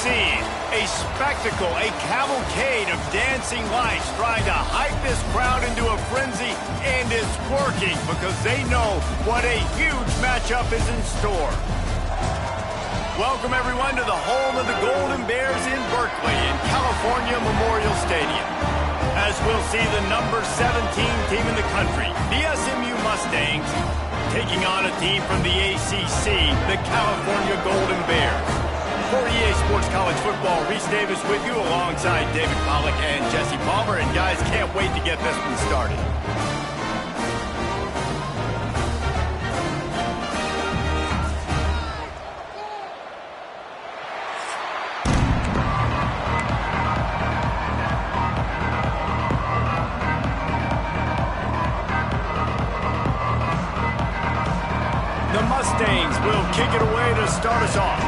see a spectacle, a cavalcade of dancing lights trying to hype this crowd into a frenzy, and it's working because they know what a huge matchup is in store. Welcome, everyone, to the home of the Golden Bears in Berkeley in California Memorial Stadium. As we'll see the number 17 team in the country, the SMU Mustangs, taking on a team from the ACC, the California Golden Bears. For EA Sports College Football, Reese Davis with you alongside David Pollack and Jesse Palmer. And guys, can't wait to get this one started. The Mustangs will kick it away to start us off.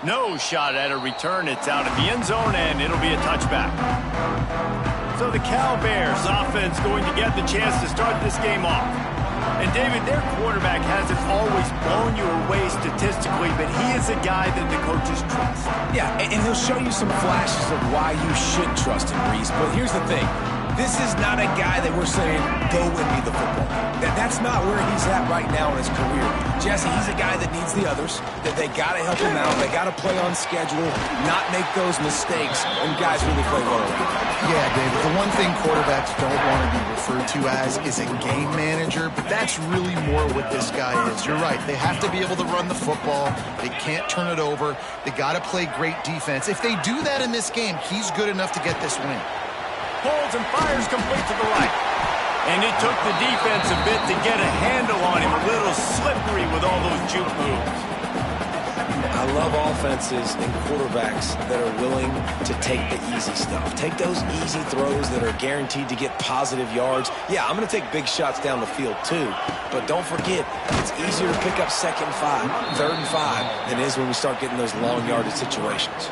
No shot at a return. It's out of the end zone, and it'll be a touchback. So the Cal Bears offense going to get the chance to start this game off. And David, their quarterback hasn't always blown you away statistically, but he is a guy that the coaches trust. Yeah, and he'll show you some flashes of why you should trust him, Reese. But here's the thing. This is not a guy that we're saying, go win me the football. That's not where he's at right now in his career. Jesse, he's a guy that needs the others, that they got to help him out. They got to play on schedule, not make those mistakes, and guys really play well around. Yeah, David, the one thing quarterbacks don't want to be referred to as is a game manager, but that's really more what this guy is. You're right. They have to be able to run the football. They can't turn it over. They got to play great defense. If they do that in this game, he's good enough to get this win. Pulls and fires complete to the right. And it took the defense a bit to get a handle on him. A little slippery with all those juke moves. I love offenses and quarterbacks that are willing to take the easy stuff. Take those easy throws that are guaranteed to get positive yards. Yeah, I'm going to take big shots down the field too. But don't forget, it's easier to pick up 2nd and 5, 3rd and 5 than it is when we start getting those long yardage situations.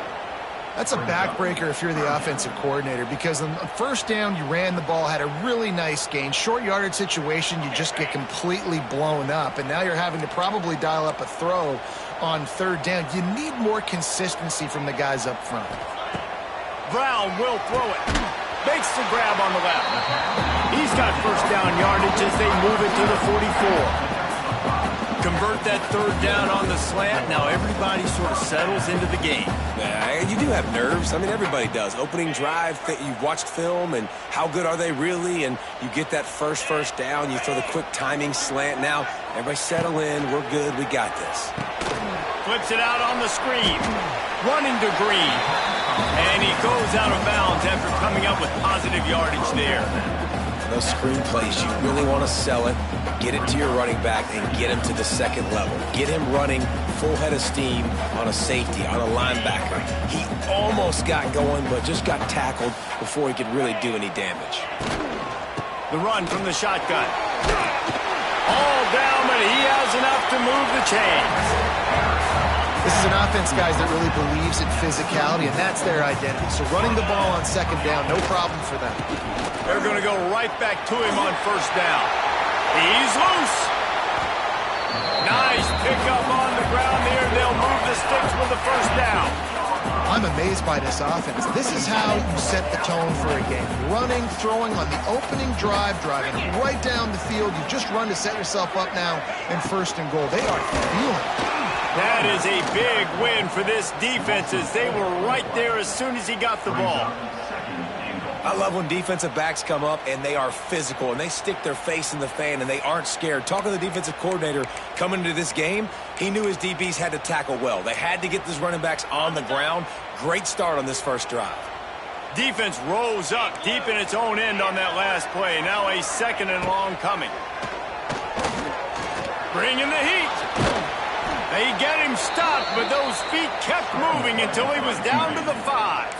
That's a backbreaker if you're the offensive coordinator, because on first down, you ran the ball, had a really nice gain. Short yardage situation, you just get completely blown up, and now you're having to probably dial up a throw on 3rd down. You need more consistency from the guys up front. Brown will throw it. Makes the grab on the left. He's got first down yardage as they move it to the 44. Convert that 3rd down on the slant. Now everybody sort of settles into the game. Yeah, you do have nerves. I mean, everybody does. Opening drive, you've watched film, and how good are they really? And you get that first down. You throw the quick timing slant. Now, everybody settle in. We're good. We got this. Flips it out on the screen. Running to Green. And he goes out of bounds after coming up with positive yardage there. Those screen plays, you really want to sell it, get it to your running back, and get him to the 2nd level. Get him running full head of steam on a safety, on a linebacker. He almost got going, but just got tackled before he could really do any damage. The run from the shotgun. All down, but he has enough to move the chains. This is an offense, guys, that really believes in physicality, and that's their identity. So running the ball on 2nd down, no problem for them. They're going to go right back to him on 1st down. He's loose. Nice pickup on the ground here. They'll move the sticks with the 1st down. I'm amazed by this offense. This is how you set the tone for a game. Running, throwing on the opening drive, driving right down the field. You just run to set yourself up now in 1st and goal. They are feeling it. That is a big win for this defense as they were right there as soon as he got the ball. I love when defensive backs come up and they are physical and they stick their face in the fan and they aren't scared. Talking to the defensive coordinator coming into this game, he knew his DBs had to tackle well. They had to get these running backs on the ground. Great start on this 1st drive. Defense rose up deep in its own end on that last play. Now a 2nd and long coming. Bringing the heat. They get him stopped, but those feet kept moving until he was down to the 5.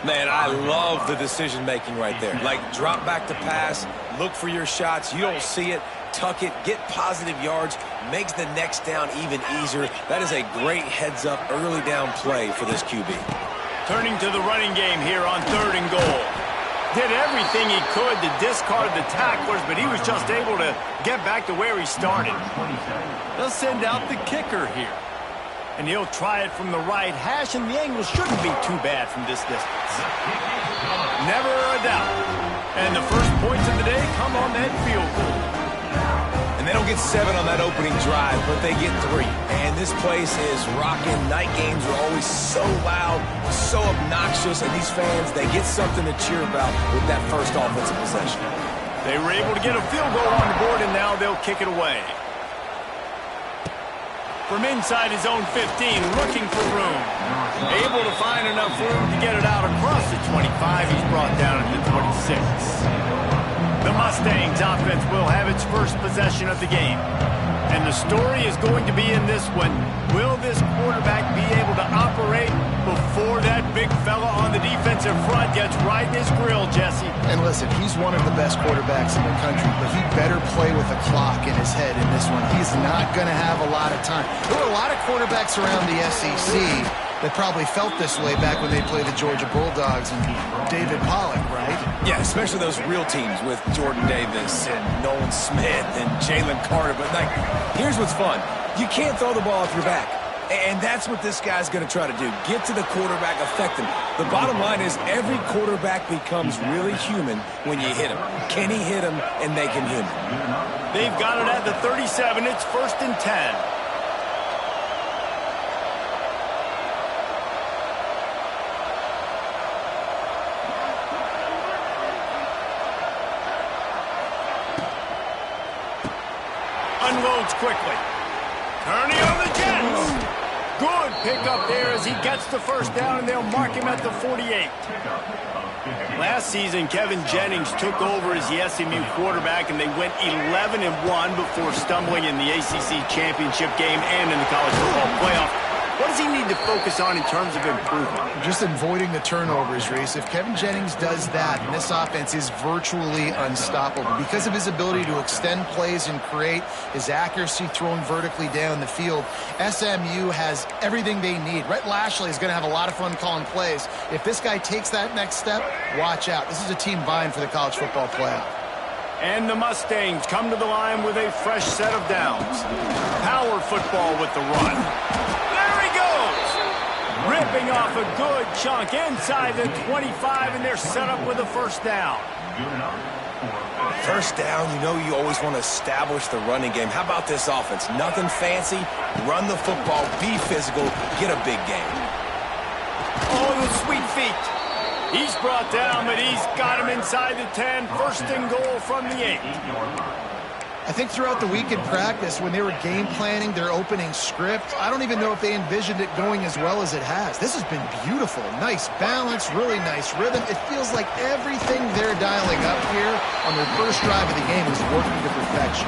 Man, I love the decision-making right there. Like, drop back to pass, look for your shots. You don't see it, tuck it, get positive yards, makes the next down even easier. That is a great heads-up early down play for this QB. Turning to the running game here on 3rd and goal. Did everything he could to discard the tacklers, but he was just able to get back to where he started. They'll send out the kicker here. And he'll try it from the right hash, and the angle shouldn't be too bad from this distance. Never a doubt. And the first points of the day come on that field goal. And they don't get 7 on that opening drive, but they get 3. And this place is rocking. Night games are always so loud, so obnoxious, and these fans, they get something to cheer about with that first offensive possession. They were able to get a field goal on the board, and now they'll kick it away. From inside his own 15, looking for room. Able to find enough room to get it out across the 25. He's brought down at the 26. The Mustangs offense will have its first possession of the game. And the story is going to be in this one. Will this quarterback be able to operate before that big fella on the defensive front gets right in his grill, Jesse? And listen, he's one of the best quarterbacks in the country, but he better play with a clock in his head in this one. He's not going to have a lot of time. There were a lot of quarterbacks around the SEC that probably felt this way back when they played the Georgia Bulldogs and David Pollock, right? Yeah, especially those real teams with Jordan Davis and Nolan Smith and Jalen Carter. But, like, here's what's fun. You can't throw the ball off your back. And that's what this guy's going to try to do. Get to the quarterback, affect him. The bottom line is every quarterback becomes really human when you hit him. Can he hit him and make him human? They've got it at the 37. It's 1st and 10. Unloads quickly. Turning on the Jets. Good pickup there as he gets the first down, and they'll mark him at the 48. Last season, Kevin Jennings took over as the SMU quarterback, and they went 11-1 before stumbling in the ACC championship game and in the college football playoff. What does he need to focus on in terms of improvement? Just avoiding the turnovers, Reese. If Kevin Jennings does that, and this offense is virtually unstoppable because of his ability to extend plays and create, his accuracy throwing vertically down the field, SMU has everything they need. Rhett Lashley is going to have a lot of fun calling plays. If this guy takes that next step, watch out. This is a team vying for the college football playoff. And the Mustangs come to the line with a fresh set of downs. Power football with the run. Ripping off a good chunk inside the 25, and they're set up with a first down. First down, you know you always want to establish the running game. How about this offense? Nothing fancy. Run the football, be physical, get a big game. Oh, the sweet feet. He's brought down, but he's got him inside the 10. 1st and goal from the 8. I think throughout the week in practice, when they were game planning their opening script, I don't even know if they envisioned it going as well as it has. This has been beautiful. Nice balance, really nice rhythm. It feels like everything they're dialing up here on their first drive of the game is working to perfection.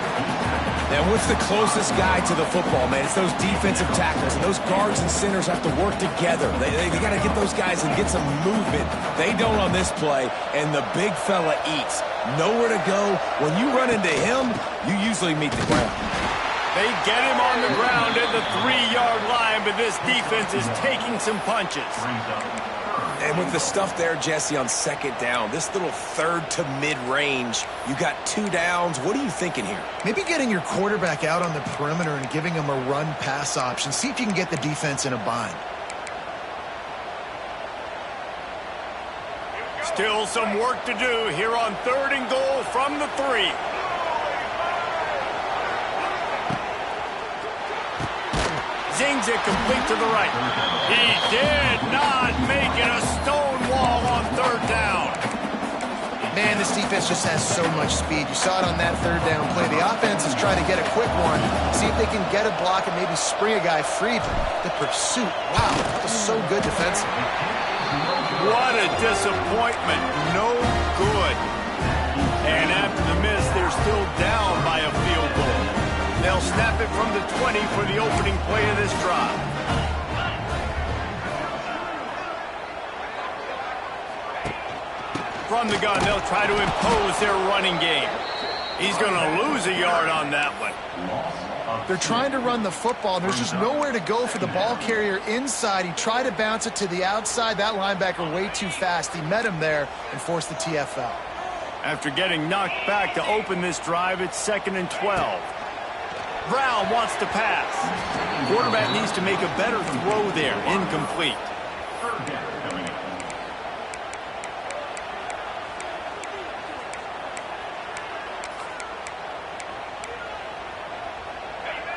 And what's the closest guy to the football, man? It's those defensive tackles, and those guards and centers have to work together. They got to get those guys and get some movement. They don't on this play, and the big fella eats. Nowhere to go. When you run into him, you usually meet the ground. They get him on the ground at the 3-yard line, but this defense is taking some punches. And with the stuff there, Jesse, on 2nd down, this little 3rd to mid-range, you got 2 downs. What are you thinking here? Maybe getting your quarterback out on the perimeter and giving him a run-pass option. See if you can get the defense in a bind. Still some work to do here on 3rd and goal from the 3. Zings it complete to the right. He did not make it a stone wall on 3rd down. Man, this defense just has so much speed. You saw it on that 3rd down play. The offense is trying to get a quick one, see if they can get a block and maybe spring a guy free. But the pursuit, wow, that was so good defensively. What a disappointment. No good. And after the miss, they're still down by a field goal. They'll snap it from the 20 for the opening play of this drive. From the gun, they'll try to impose their running game. He's going to lose a yard on that one. They're trying to run the football, and there's just nowhere to go for the ball carrier inside. He tried to bounce it to the outside. That linebacker way too fast. He met him there and forced the TFL. After getting knocked back to open this drive, it's 2nd and 12. Brown wants to pass. Quarterback needs to make a better throw there. Incomplete.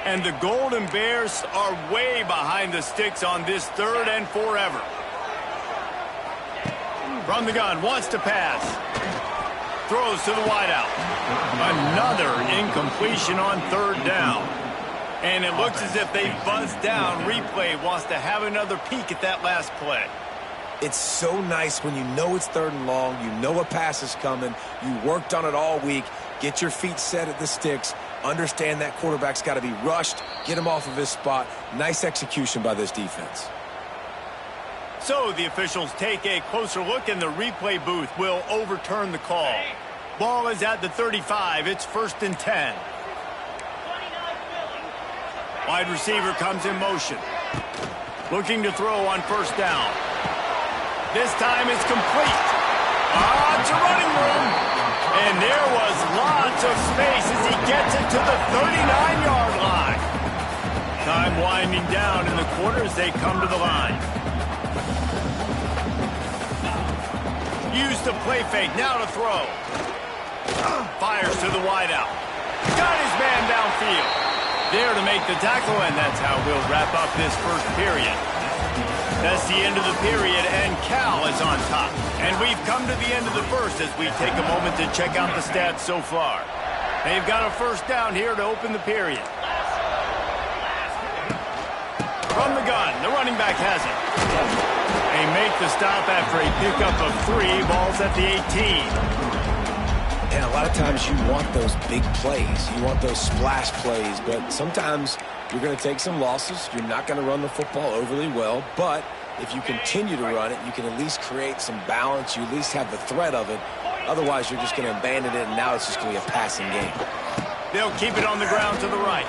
And the Golden Bears are way behind the sticks on this 3rd and forever. From the gun, wants to pass. Throws to the wideout. Another incompletion on 3rd down. And it looks as if they buzzed down. Replay wants to have another peek at that last play. It's so nice when you know it's 3rd and long, you know a pass is coming, you worked on it all week, get your feet set at the sticks, understand that quarterback's got to be rushed, get him off of his spot. Nice execution by this defense. So the officials take a closer look, and the replay booth will overturn the call. Ball is at the 35. It's 1st and 10. Wide receiver comes in motion. Looking to throw on 1st down. This time it's complete. It's a running room. And there was lots of space as he gets it to the 39-yard line. Time winding down in the quarter as they come to the line. Use the play fake, now to throw. Fires to the wideout. Got his man downfield. There to make the tackle, and that's how we'll wrap up this 1st period. That's the end of the period, and Cal is on top. And we've come to the end of the 1st as we take a moment to check out the stats so far. They've got a 1st down here to open the period. From the gun, the running back has it. They make the stop after a pickup of 3. Ball's at the 18. And a lot of times you want those big plays. You want those splash plays, but sometimes you're going to take some losses. You're not going to run the football overly well, but if you continue to run it, you can at least create some balance. You at least have the threat of it. Otherwise, you're just going to abandon it, and now it's just going to be a passing game. They'll keep it on the ground to the right.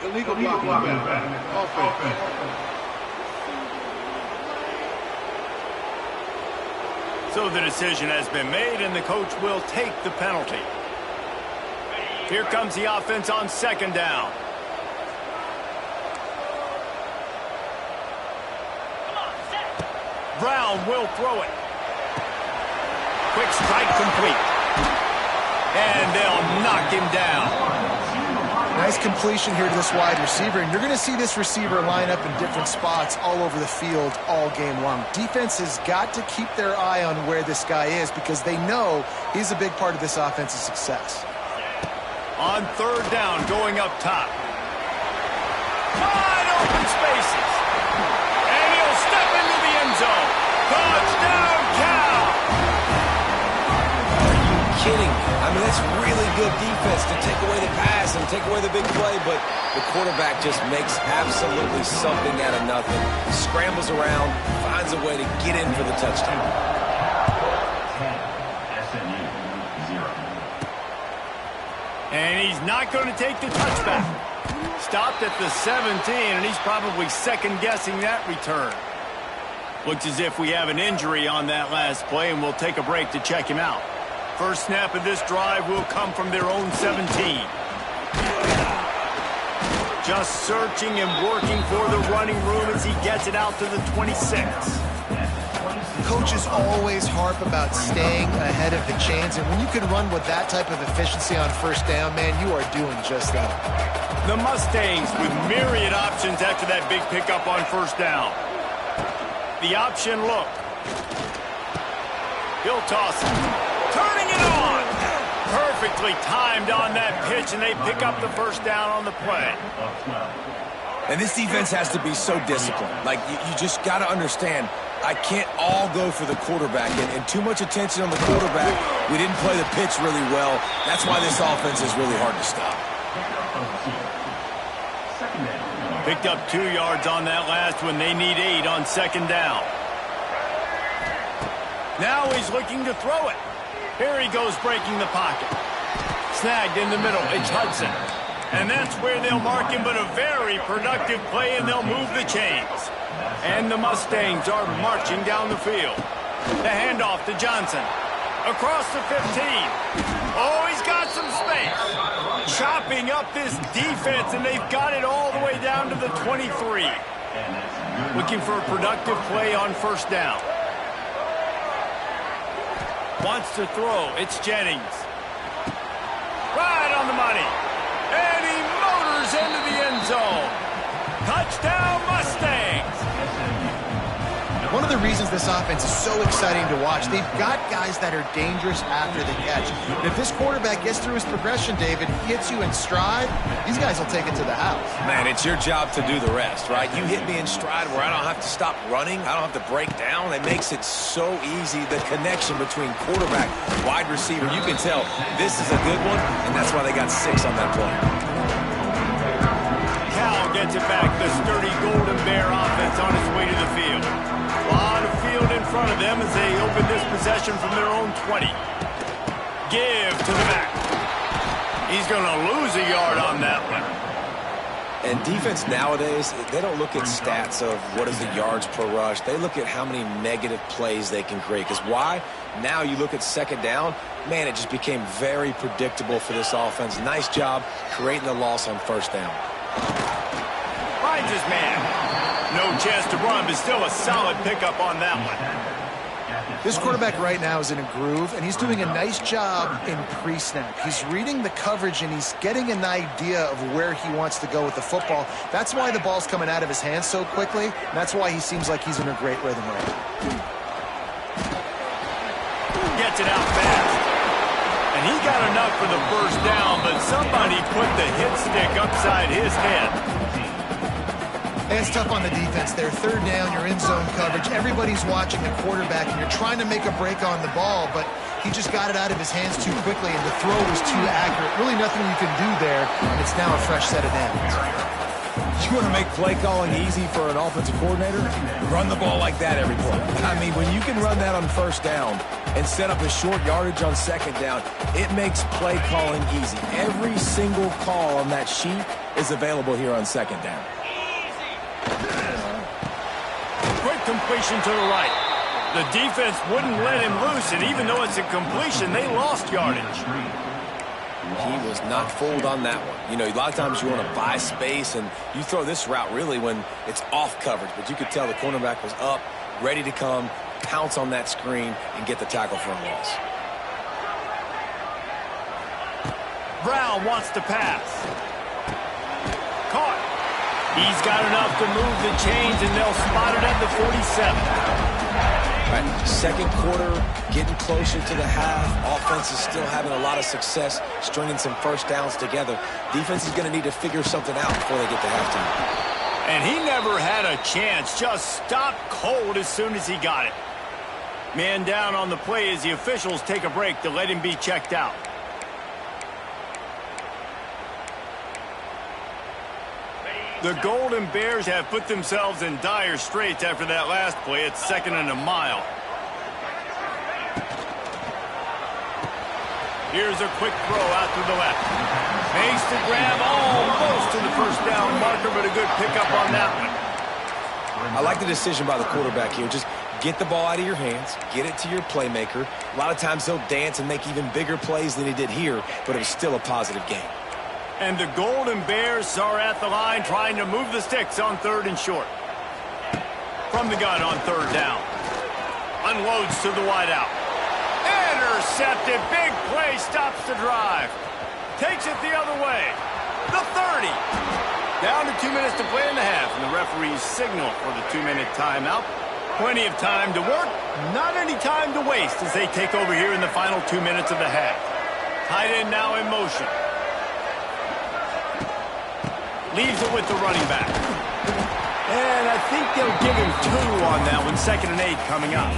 Illegal blocking. Offense. So the decision has been made, and the coach will take the penalty. Here comes the offense on 2nd down. Brown will throw it. Quick strike complete. And they'll knock him down. Nice completion here to this wide receiver, and you're going to see this receiver line up in different spots all over the field all game long. Defense has got to keep their eye on where this guy is because they know he's a big part of this offense's success. On 3rd down, going up top. Wide open spaces. And he'll step into the end zone. Touchdown, Cal! Are you kidding me? I mean, that's really good defense to take away the pass and take away the big play, but the quarterback just makes absolutely something out of nothing. Scrambles around, finds a way to get in for the touchdown. SMU 0. And he's not going to take the touchback. Stopped at the 17, and he's probably second-guessing that return. Looks as if we have an injury on that last play, and we'll take a break to check him out. First snap of this drive will come from their own 17. Just searching and working for the running room as he gets it out to the 26. Coaches always harp about staying ahead of the chains, and when you can run with that type of efficiency on 1st down, man, you are doing just that. The Mustangs with myriad options after that big pickup on 1st down. The option look. He'll toss it. Turning it on. Perfectly timed on that pitch, and they pick up the 1st down on the play. And this defense has to be so disciplined. Like, you just got to understand, I can't all go for the quarterback. And too much attention on the quarterback. We didn't play the pitch really well. That's why this offense is really hard to stop. Picked up 2 yards on that last one. They need 8 on 2nd down. Now he's looking to throw it. Here he goes breaking the pocket. Snagged in the middle. It's Hudson. And that's where they'll mark him, but a very productive play, and they'll move the chains. And the Mustangs are marching down the field. The handoff to Johnson. Across the 15. Oh, he's got some space. Chopping up this defense, and they've got it all the way down to the 23. Looking for a productive play on first down. Wants to throw. It's Jennings. Right on the money. And he motors into the end zone. Touchdown, Mustangs. One of the reasons this offense is so exciting to watch, they've got guys that are dangerous after the catch. And if this quarterback gets through his progression, David, hits you in stride, these guys will take it to the house. Man, it's your job to do the rest, right? You hit me in stride where I don't have to stop running. I don't have to break down. It makes it so easy, the connection between quarterback, wide receiver. You can tell this is a good one, and that's why they got 6 on that play. Cal gets it back. The sturdy Golden Bear offense on its way to the field. A lot of field in front of them as they open this possession from their own 20. Give to the back. He's going to lose a yard on that one. And defense nowadays, they don't look at stats of what is the yards per rush. They look at how many negative plays they can create. Because why? Now you look at second down, man, it just became very predictable for this offense. Nice job creating the loss on first down. Finds his man. No chance to run, but still a solid pickup on that one. This quarterback right now is in a groove, and he's doing a nice job in pre-snap. He's reading the coverage, and he's getting an idea of where he wants to go with the football. That's why the ball's coming out of his hands so quickly, and that's why he seems like he's in a great rhythm right now. Gets it out fast. And he got enough for the first down, but somebody put the hit stick upside his head. And it's tough on the defense there. Third down, you're in zone coverage. Everybody's watching the quarterback, and you're trying to make a break on the ball, but he just got it out of his hands too quickly, and the throw was too accurate. Really nothing you can do there, and it's now a fresh set of downs. You want to make play calling easy for an offensive coordinator? Run the ball like that every play. I mean, when you can run that on first down and set up a short yardage on second down, it makes play calling easy. Every single call on that sheet is available here on second down. Quick completion to the right. The defense wouldn't let him loose, and even though it's a completion, they lost yardage. He was not fooled on that one. You know, a lot of times you want to buy space, and you throw this route really when it's off coverage. But you could tell the cornerback was up, ready to come, pounce on that screen, and get the tackle for a loss. Brown wants to pass. Caught. He's got enough to move the chains, and they'll spot it at the 47. Right. Second quarter, getting closer to the half. Offense is still having a lot of success stringing some first downs together. Defense is going to need to figure something out before they get to halftime. And he never had a chance. Just stopped cold as soon as he got it. Man down on the play as the officials take a break to let him be checked out. The Golden Bears have put themselves in dire straits after that last play. It's 2nd and a mile. Here's a quick throw out to the left. Makes the grab almost to the first down marker, but a good pickup on that one. I like the decision by the quarterback here. Just get the ball out of your hands, get it to your playmaker. A lot of times he'll dance and make even bigger plays than he did here, but it was still a positive game. And the Golden Bears are at the line trying to move the sticks on 3rd and short. From the gun on 3rd down. Unloads to the wideout. Intercepted. Big play. Stops the drive. Takes it the other way. The 30. Down to 2 minutes to play in the half. And the referees signal for the 2-minute timeout. Plenty of time to work. Not any time to waste as they take over here in the final 2 minutes of the half. Tight end now in motion. Leaves it with the running back. And I think they'll give him 2 on that one. 2nd and 8 coming up.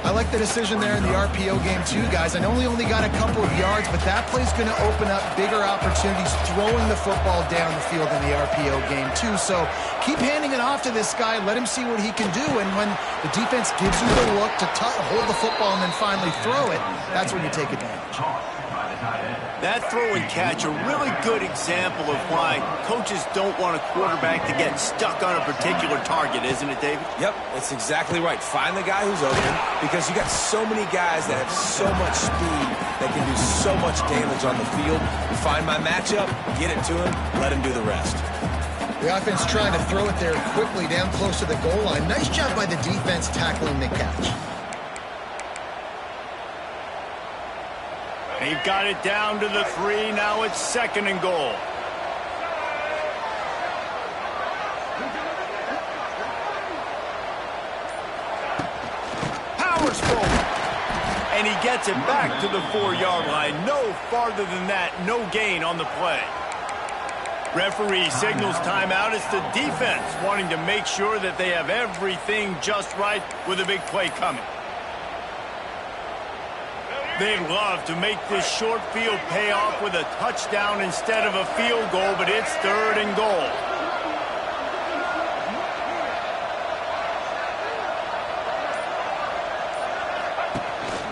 I like the decision there in the RPO game too, guys. I know he only got a couple of yards, but that play's going to open up bigger opportunities throwing the football down the field in the RPO game too. So keep handing it off to this guy. Let him see what he can do. And when the defense gives you the look to hold the football and then finally throw it, that's when you take advantage. That throw and catch, a really good example of why coaches don't want a quarterback to get stuck on a particular target, isn't it, David? Yep, that's exactly right. Find the guy who's open, because you got so many guys that have so much speed that can do so much damage on the field. Find my matchup, get it to him, let him do the rest. The offense trying to throw it there quickly down close to the goal line. Nice job by the defense tackling the catch. They've got it down to the 3. Now it's 2nd and goal. Powers forward. And he gets it back to the 4-yard line. No farther than that. No gain on the play. Referee signals timeout. It's the defense wanting to make sure that they have everything just right with a big play coming. They'd love to make this short field pay off with a touchdown instead of a field goal, but it's 3rd and goal.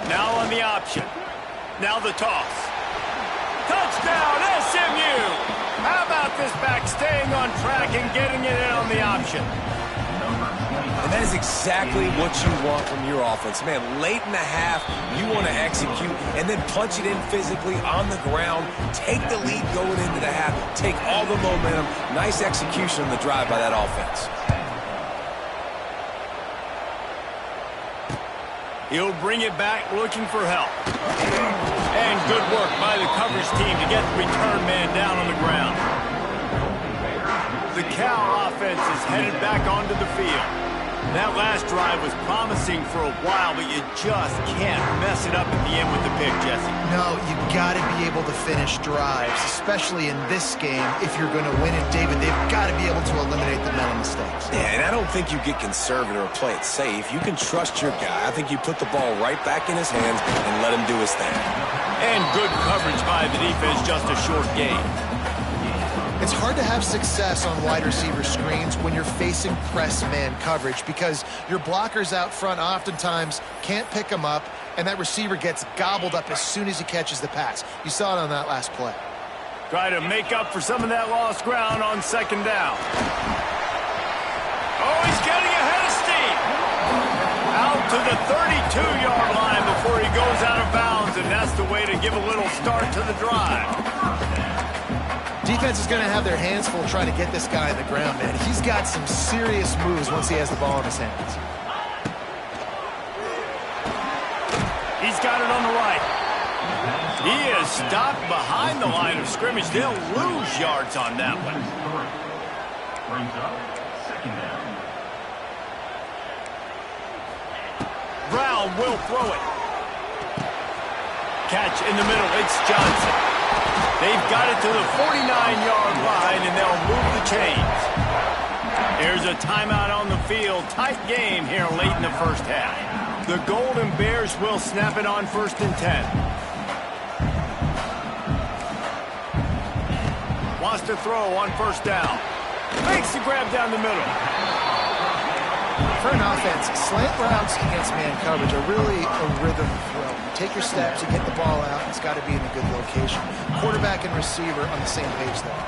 Now on the option. Now the toss. Touchdown, SMU! How about this back staying on track and getting it in on the option? And that is exactly what you want from your offense. Man, late in the half, you want to execute and then punch it in physically on the ground. Take the lead going into the half. Take all the momentum. Nice execution on the drive by that offense. He'll bring it back looking for help. And good work by the coverage team to get the return man down on the ground. The Cal offense is headed back onto the field. That last drive was promising for a while, but you just can't mess it up at the end with the pick, Jesse. No, you've got to be able to finish drives, especially in this game. If you're going to win it, David, they've got to be able to eliminate the mental mistakes. Yeah, and I don't think you get conservative or play it safe. You can trust your guy. I think you put the ball right back in his hands and let him do his thing. And good coverage by the defense, just a short gain. It's hard to have success on wide receiver screens when you're facing press man coverage because your blockers out front oftentimes can't pick them up, and that receiver gets gobbled up as soon as he catches the pass. You saw it on that last play. Try to make up for some of that lost ground on 2nd down. Oh, he's getting ahead of steam. Out to the 32-yard line before he goes out of bounds, and that's the way to give a little start to the drive. Defense is going to have their hands full trying to get this guy on the ground, man. He's got some serious moves once he has the ball in his hands. He's got it on the right. He is stopped behind the line of scrimmage. They'll lose yards on that one. Brings up 2nd down. Brown will throw it. Catch in the middle. It's Johnson. They've got it to the 49-yard line, and they'll move the chains. There's a timeout on the field. Tight game here late in the first half. The Golden Bears will snap it on 1st and 10. Wants to throw on 1st down. Makes the grab down the middle. For an offense, slant routes against man coverage are really a rhythm throw. You take your steps, you get the ball out, it's got to be in a good location. Quarterback and receiver on the same page there.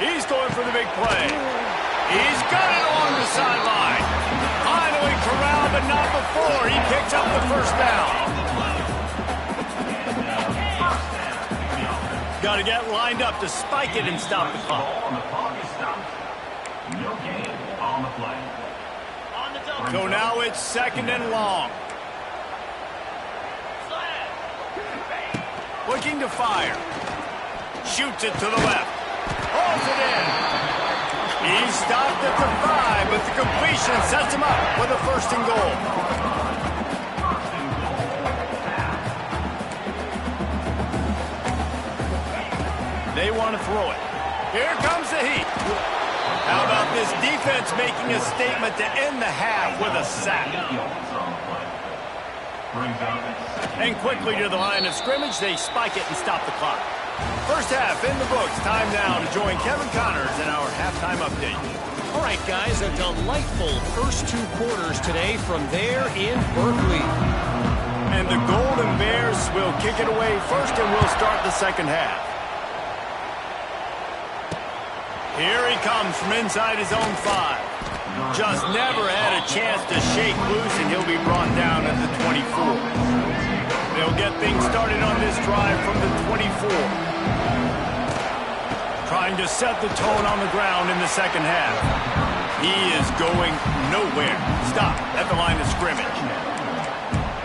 He's going for the big play. He's got it along the sideline. Finally corralled, but not before. He picks up the 1st down. Got to get lined up to spike it and stop the clock. No gain on the play. So now it's 2nd and long. Looking to fire. Shoots it to the left. Holds it in. He's stopped at the 5, but the completion sets him up with a 1st and goal. They want to throw it. Here comes the heat. How about this defense making a statement to end the half with a sack? Brings up second. And quickly to the line of scrimmage, they spike it and stop the clock. First half in the books. Time now to join Kevin Connors in our halftime update. All right, guys, a delightful first 2 quarters today from there in Berkeley. And the Golden Bears will kick it away first, and we'll start the second half. Here he comes from inside his own 5. Just never had a chance to shake loose, and he'll be brought down at the 24. They'll get things started on this drive from the 24. Trying to set the tone on the ground in the second half. He is going nowhere. Stop at the line of scrimmage.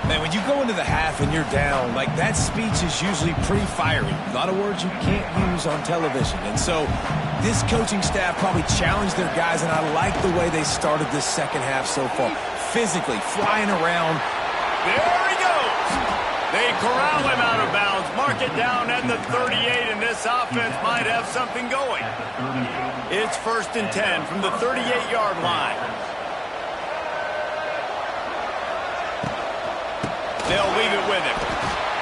Man, when you go into the half and you're down, like, that speech is usually pretty fiery. A lot of words you can't use on television. And so this coaching staff probably challenged their guys, and I like the way they started this second half so far. Physically, flying around. There he goes. They corral him out of bounds. Mark it down at the 38, and this offense might have something going. It's 1st and 10 from the 38-yard line. They'll leave it with him.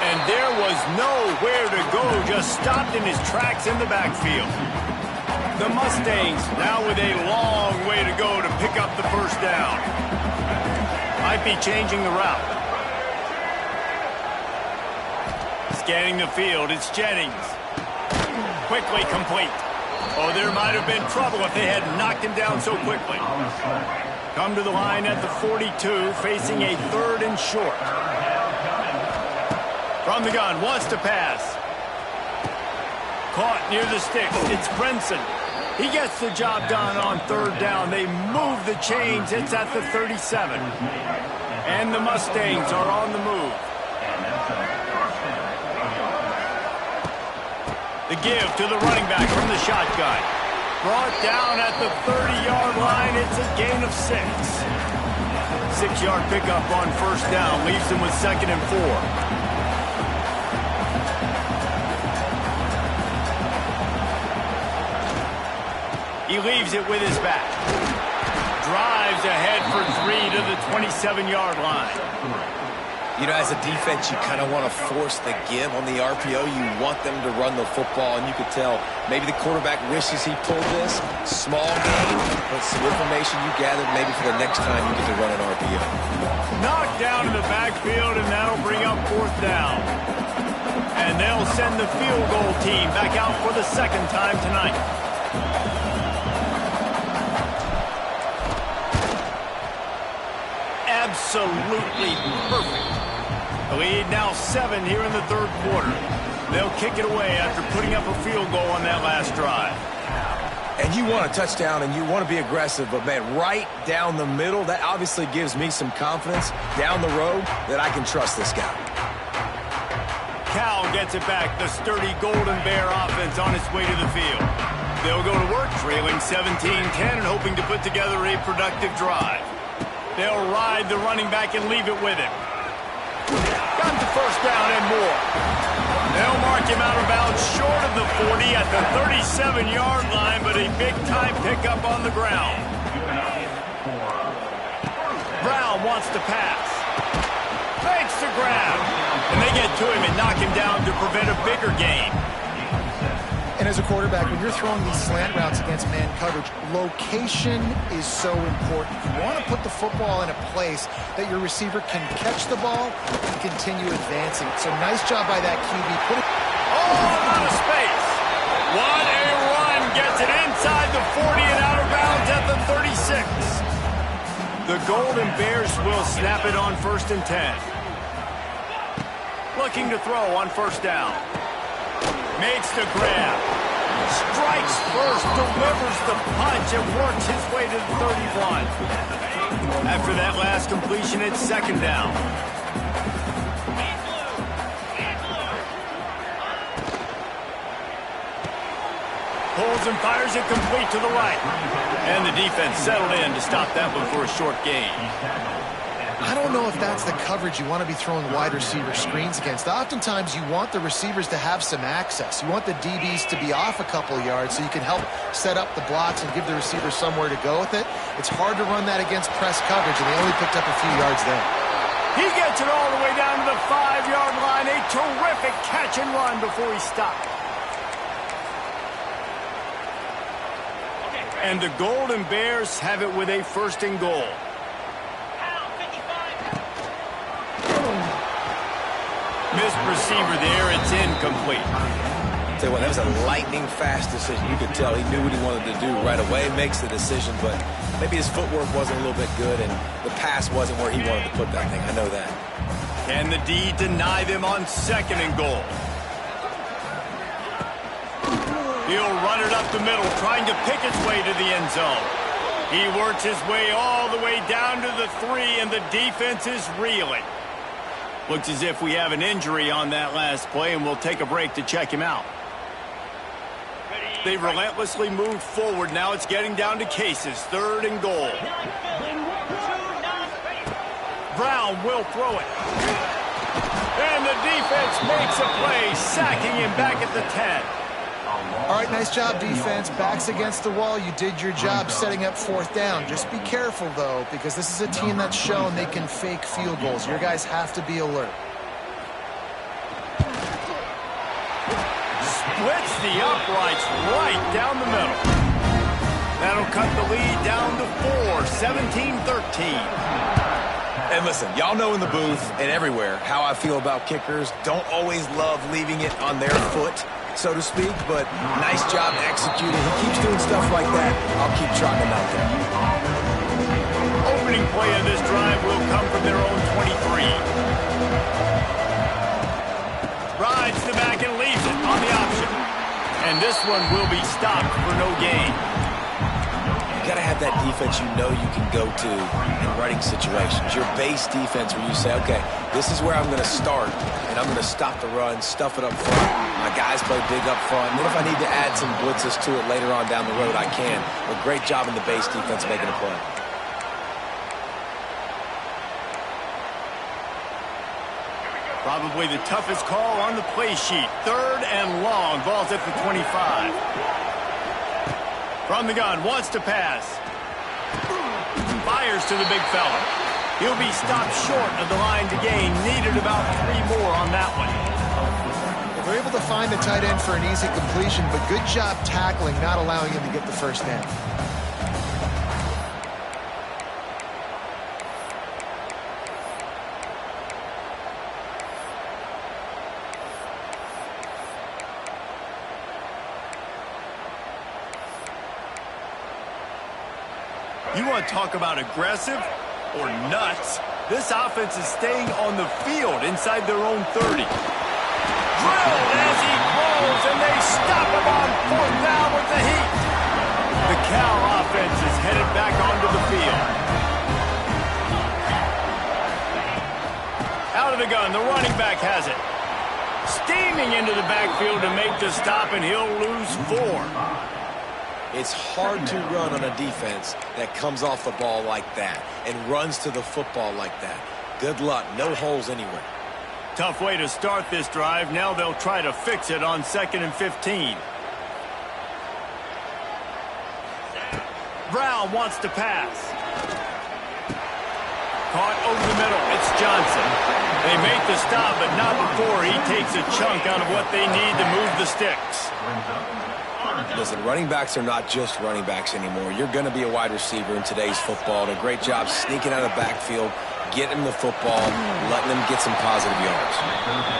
And there was nowhere to go, just stopped in his tracks in the backfield. The Mustangs now with a long way to go to pick up the first down. Might be changing the route. Scanning the field, it's Jennings. Quickly complete. Oh, there might have been trouble if they had knocked him down so quickly. Come to the line at the 42, facing a 3rd and short. From the gun, wants to pass. Caught near the sticks. It's Brinson. He gets the job done on 3rd down. They move the chains. It's at the 37. And the Mustangs are on the move. The give to the running back from the shotgun. Brought down at the 30-yard line. It's a gain of 6. 6-yard pickup on 1st down. Leaves them with 2nd and 4. He leaves it with his back. Drives ahead for 3 to the 27-yard line. You know, as a defense, you kind of want to force the give on the RPO. You want them to run the football, and you could tell maybe the quarterback wishes he pulled this. Small game, but some information you gathered maybe for the next time you get to run an RPO. Knocked down in the backfield, and that'll bring up 4th down. And they'll send the field goal team back out for the 2nd time tonight. Absolutely perfect. The lead now 7 here in the 3rd quarter. They'll kick it away after putting up a field goal on that last drive. And you want a touchdown and you want to be aggressive, but, man, right down the middle, that obviously gives me some confidence down the road that I can trust this guy. Cal gets it back. The sturdy Golden Bear offense on its way to the field. They'll go to work, trailing 17-10 and hoping to put together a productive drive. They'll ride the running back and leave it with him. Got to 1st down and more. They'll mark him out of bounds short of the 40 at the 37-yard line, but a big-time pickup on the ground. Brown wants to pass. Makes the grab. And they get to him and knock him down to prevent a bigger gain. And as a quarterback, when you're throwing these slant routes against man coverage, location is so important. You want to put the football in a place that your receiver can catch the ball and continue advancing. So nice job by that QB. Out of space. What a run. Gets it inside the 40 and out of bounds at the 36. The Golden Bears will snap it on 1st and 10. Looking to throw on 1st down. Makes the grab. Strikes first, delivers the punch, and works his way to the 31. After that last completion, it's 2nd down. Pulls and fires it complete to the right. And the defense settled in to stop that one for a short gain. I don't know if that's the coverage you want to be throwing wide receiver screens against. Oftentimes, you want the receivers to have some access. You want the DBs to be off a couple of yards so you can help set up the blocks and give the receiver somewhere to go with it. It's hard to run that against press coverage, and they only picked up a few yards there. He gets it all the way down to the 5-yard line. A terrific catch and run before he stopped. And the Golden Bears have it with a 1st and goal. Missed receiver there. It's incomplete. Tell you what, that was a lightning-fast decision. You could tell he knew what he wanted to do right away. Makes the decision, but maybe his footwork wasn't a little bit good, and the pass wasn't where he wanted to put that thing. I know that. Can the D deny them on 2nd and goal? He'll run it up the middle, trying to pick its way to the end zone. He works his way all the way down to the 3, and the defense is reeling. Looks as if we have an injury on that last play, and we'll take a break to check him out. They relentlessly move forward. Now it's getting down to cases. 3rd and goal. Brown will throw it. And the defense makes a play, sacking him back at the 10. All right, nice job, defense. Backs against the wall. You did your job setting up 4th down. Just be careful, though, because this is a team that's shown they can fake field goals. Your guys have to be alert. Splits the uprights right down the middle. That'll cut the lead down to 4, 17-13. And listen, y'all know in the booth and everywhere how I feel about kickers. Don't always love leaving it on their foot, so to speak, but nice job executing. He keeps doing stuff like that. I'll keep trotting him out there. Opening play of this drive will come from their own 23. Rides the back and leaves it on the option. And this one will be stopped for no gain. You got to have that defense you know you can go to in running situations. Your base defense where you say, okay, this is where I'm going to start, and I'm going to stop the run, stuff it up front. My guys play big up front. And then if I need to add some blitzes to it later on down the road, I can. But great job in the base defense making a play. Probably the toughest call on the play sheet. 3rd and long. Ball's at the 25. From the gun, wants to pass. Fires to the big fella. He'll be stopped short of the line to gain. Needed about 3 more on that one. They're able to find the tight end for an easy completion, but good job tackling, not allowing him to get the 1st down. You want to talk about aggressive or nuts? This offense is staying on the field inside their own 30. Drilled as he throws, and they stop him on 4th down with the heat. The Cal offense is headed back onto the field. Out of the gun, the running back has it. Steaming into the backfield to make the stop, and he'll lose 4. It's hard to run on a defense that comes off the ball like that and runs to the football like that. Good luck. No holes anywhere. Tough way to start this drive. Now they'll try to fix it on 2nd and 15. Brown wants to pass. Caught over the middle. It's Johnson. They make the stop, but not before he takes a chunk out of what they need to move the sticks. Listen, running backs are not just running backs anymore. You're going to be a wide receiver in today's football. And a great job sneaking out of the backfield, getting him the football, letting them get some positive yards.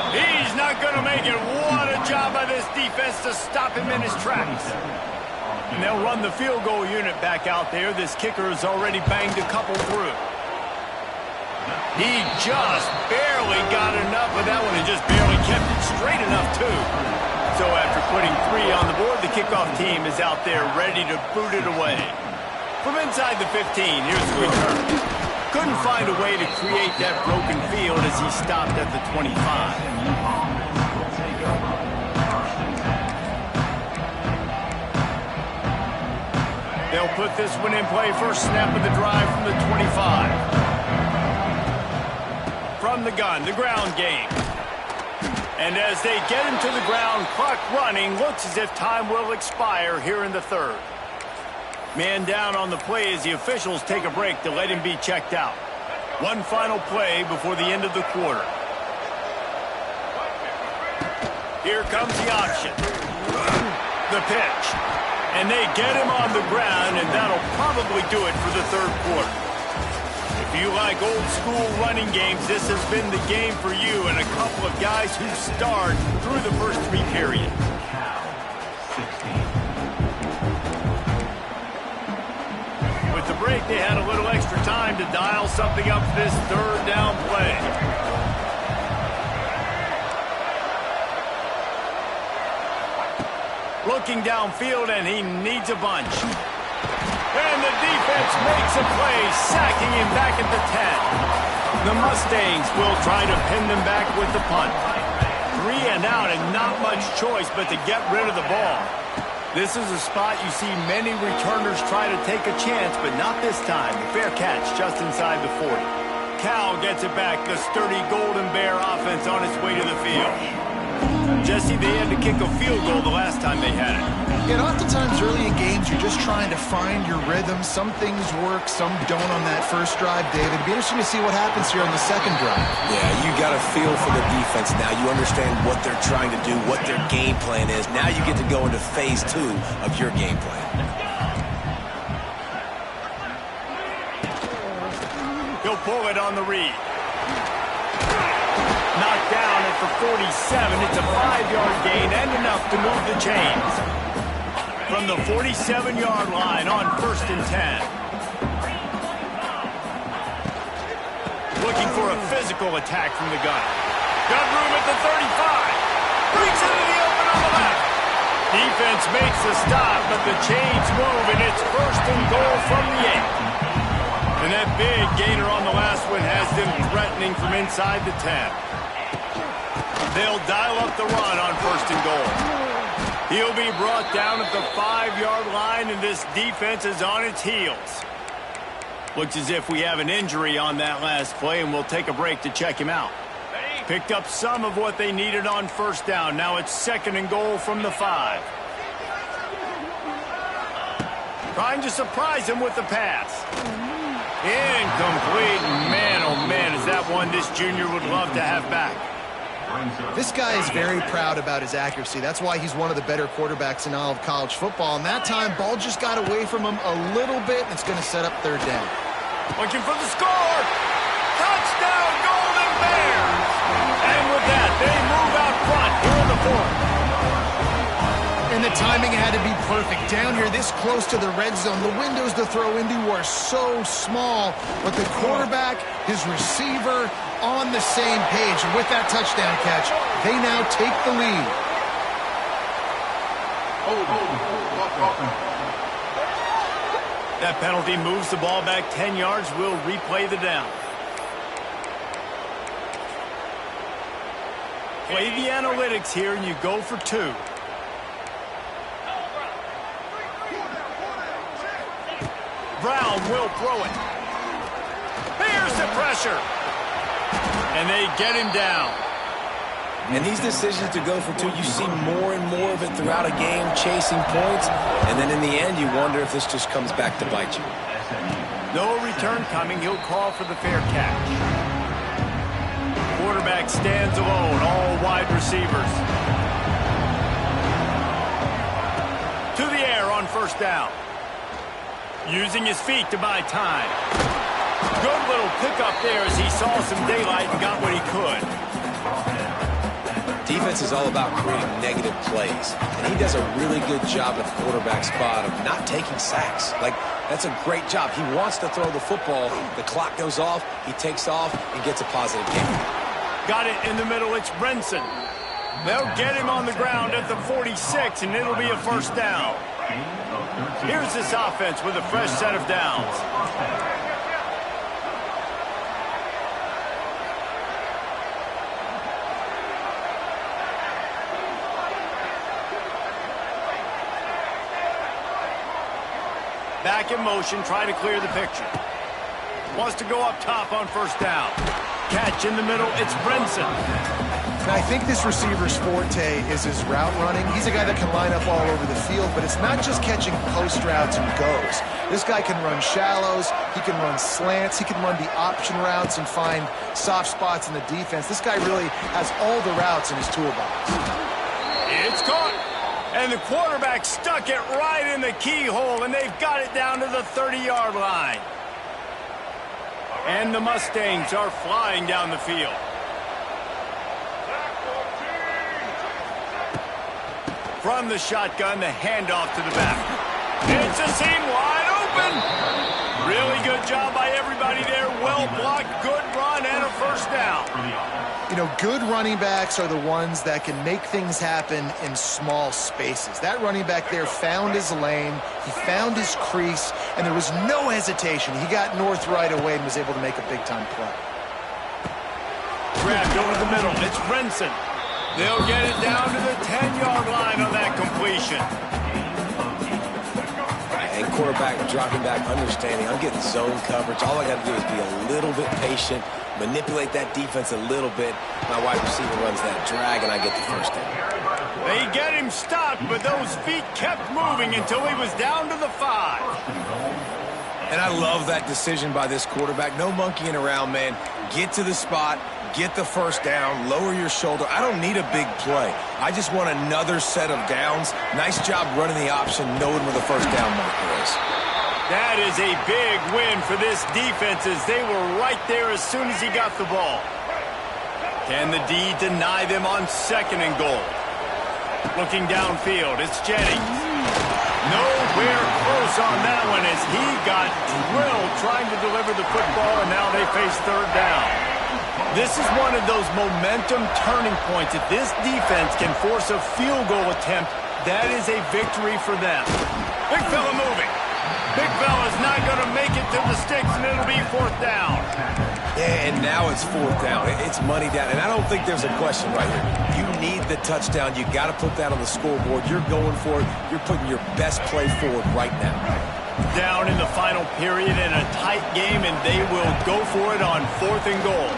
He's not going to make it. What a job by this defense to stop him in his tracks. And they'll run the field goal unit back out there. This kicker has already banged a couple through. He just barely got enough of that one and just barely kept it straight enough, too. So after putting 3 on the board, the kickoff team is out there ready to boot it away. From inside the 15, here's the return. Couldn't find a way to create that broken field as he stopped at the 25. They'll put this one in play. First snap of the drive from the 25. From the gun, the ground game. And as they get him to the ground, clock running, looks as if time will expire here in the 3rd. Man down on the play as the officials take a break to let him be checked out. One final play before the end of the quarter. Here comes the option. The pitch. And they get him on the ground, and that'll probably do it for the third quarter. If you like old-school running games, this has been the game for you and a couple of guys who starred through the first three periods. With the break, they had a little extra time to dial something up for this third down play. Looking downfield, and he needs a bunch. And the defense makes a play, sacking him back at the 10. The Mustangs will try to pin them back with the punt. 3 and out, and not much choice but to get rid of the ball. This is a spot you see many returners try to take a chance, but not this time. The fair catch just inside the 40. Cal gets it back. The sturdy Golden Bear offense on its way to the field. Jesse, they had to kick a field goal the last time they had it. And oftentimes early in games, you're just trying to find your rhythm. Some things work, some don't on that first drive, David. It'd be interesting to see what happens here on the second drive. Yeah, you got a feel for the defense now. You understand what they're trying to do, what their game plan is. Now you get to go into phase 2 of your game plan. He'll pull it on the read. Knocked down at the 47. It's a 5-yard gain and enough to move the chains. From the 47-yard line on 1st and 10. Looking for a physical attack from the gun. Got room at the 35. Breaks into the open on the left. Defense makes the stop, but the chains move, and it's 1st and goal from the 8. And that big gainer on the last one has them threatening from inside the 10. They'll dial up the run on 1st and goal. He'll be brought down at the 5-yard line, and this defense is on its heels. Looks as if we have an injury on that last play, and we'll take a break to check him out. Picked up some of what they needed on 1st down. Now it's 2nd and goal from the 5. Trying to surprise him with the pass. Incomplete. Man, oh man, is that one this junior would love to have back. This guy is very proud about his accuracy. That's why he's one of the better quarterbacks in all of college football. And that time, ball just got away from him a little bit, and it's going to set up 3rd down. Looking for the score. Touchdown, Golden Bears. And with that, they move out front here in the 4th. And the timing had to be perfect. Down here, this close to the red zone, the windows to throw into are so small. But the quarterback, his receiver, on the same page. And with that touchdown catch, they now take the lead. That penalty moves the ball back 10 yards. We'll replay the down. Play the analytics here, and you go for 2. Brown will throw it. Here's the pressure. And they get him down. And these decisions to go for 2, you see more and more of it throughout a game, chasing points. And then in the end, you wonder if this just comes back to bite you. No return coming. He'll call for the fair catch. Quarterback stands alone, all wide receivers. To the air on 1st down. Using his feet to buy time. Good little pickup there as he saw some daylight and got what he could. Defense is all about creating negative plays, and he does a really good job at the quarterback spot of not taking sacks. Like, that's a great job. He wants to throw the football. The clock goes off, he takes off, and gets a positive game. Got it in the middle. It's Brinson. They'll get him on the ground at the 46, and it'll be a 1st down. Here's this offense with a fresh set of downs. Back in motion, try to clear the picture. Wants to go up top on 1st down. Catch in the middle, it's Brinson. Now, I think this receiver's forte is his route running. He's a guy that can line up all over the field, but it's not just catching post routes and goes. This guy can run shallows, he can run slants, he can run the option routes and find soft spots in the defense. This guy really has all the routes in his toolbox. It's caught, and the quarterback stuck it right in the keyhole, and they've got it down to the 30-yard line. And the Mustangs are flying down the field. From the shotgun, the handoff to the back. It's a seam wide open. Really good job by everybody there. Well blocked, good run, and a first down. You know, good running backs are the ones that can make things happen in small spaces. That running back there found his lane, he found his crease, and there was no hesitation. He got north right away and was able to make a big-time play. Grabbed over the middle. It's Renson. They'll get it down to the 10-yard line on that completion. And quarterback dropping back, understanding, I'm getting zone coverage. All I got to do is be a little bit patient, manipulate that defense a little bit. My wide receiver runs that drag, and I get the first down. They get him stopped, but those feet kept moving until he was down to the 5. And I love that decision by this quarterback. No monkeying around, man. Get to the spot, get the first down, lower your shoulder. I don't need a big play. I just want another set of downs. Nice job running the option, knowing where the first down marker is. That is a big win for this defense as they were right there as soon as he got the ball. Can the D deny them on 2nd and goal? Looking downfield, it's Jennings. Nowhere close on that one as he got drilled trying to deliver the football, and now they face 3rd down. This is one of those momentum turning points. If this defense can force a field goal attempt, that is a victory for them. Big fella moving. Big fella's not going to make it to the sticks, and it'll be 4th down. Yeah, and now it's 4th down. It's money down, and I don't think there's a question right here. You need the touchdown. You got to put that on the scoreboard. You're going for it. You're putting your best play forward right now. Down in the final period in a tight game, and they will go for it on 4th and goal.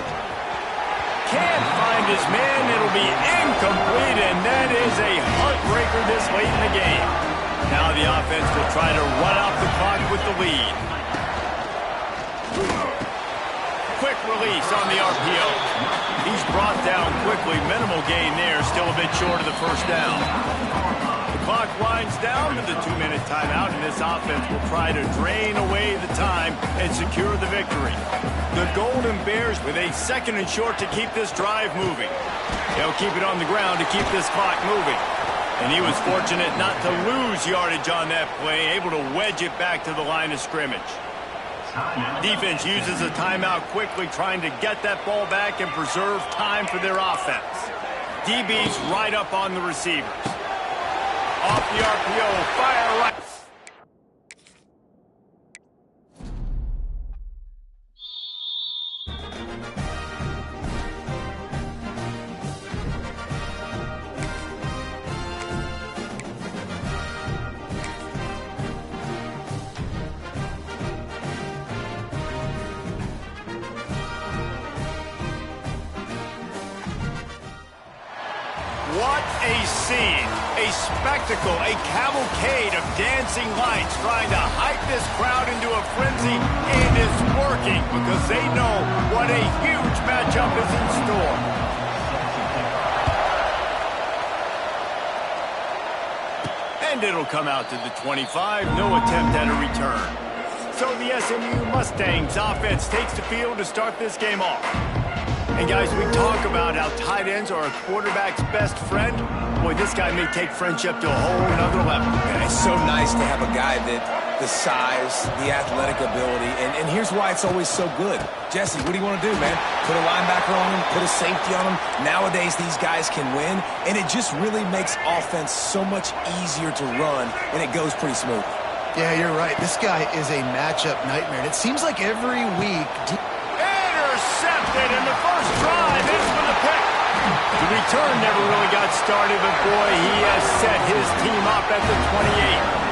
Can't find his man. It'll be incomplete, and that is a heartbreaker this late in the game. Now the offense will try to run out the clock with the lead. Quick release on the RPO. He's brought down quickly. Minimal gain there. Still a bit short of the first down. The clock winds down to the 2-minute timeout, and this offense will try to drain away the time and secure the victory. The Golden Bears with a 2nd and short to keep this drive moving. They'll keep it on the ground to keep this clock moving. And he was fortunate not to lose yardage on that play, able to wedge it back to the line of scrimmage. Defense uses a timeout quickly, trying to get that ball back and preserve time for their offense. DB's right up on the receivers. Off the RPO, fire right. What a scene, a spectacle, a cavalcade of dancing lights trying to hype this crowd into a frenzy, and it's working because they know what a huge matchup is in store. And it'll come out to the 25, no attempt at a return. So the SMU Mustangs offense takes the field to start this game off. And guys, we talk about how tight ends are a quarterback's best friend. Boy, this guy may take friendship to a whole another level. And it's so nice to have a guy that the size, the athletic ability, and here's why it's always so good. Jesse, what do you want to do, man? Put a linebacker on him, put a safety on him. Nowadays, these guys can win, and it just really makes offense so much easier to run, and it goes pretty smooth. Yeah, you're right. This guy is a matchup nightmare, and it seems like every week... Intercepted in the first drive. It's for the pick. The return never really got started, but boy, he has set his team up at the 28.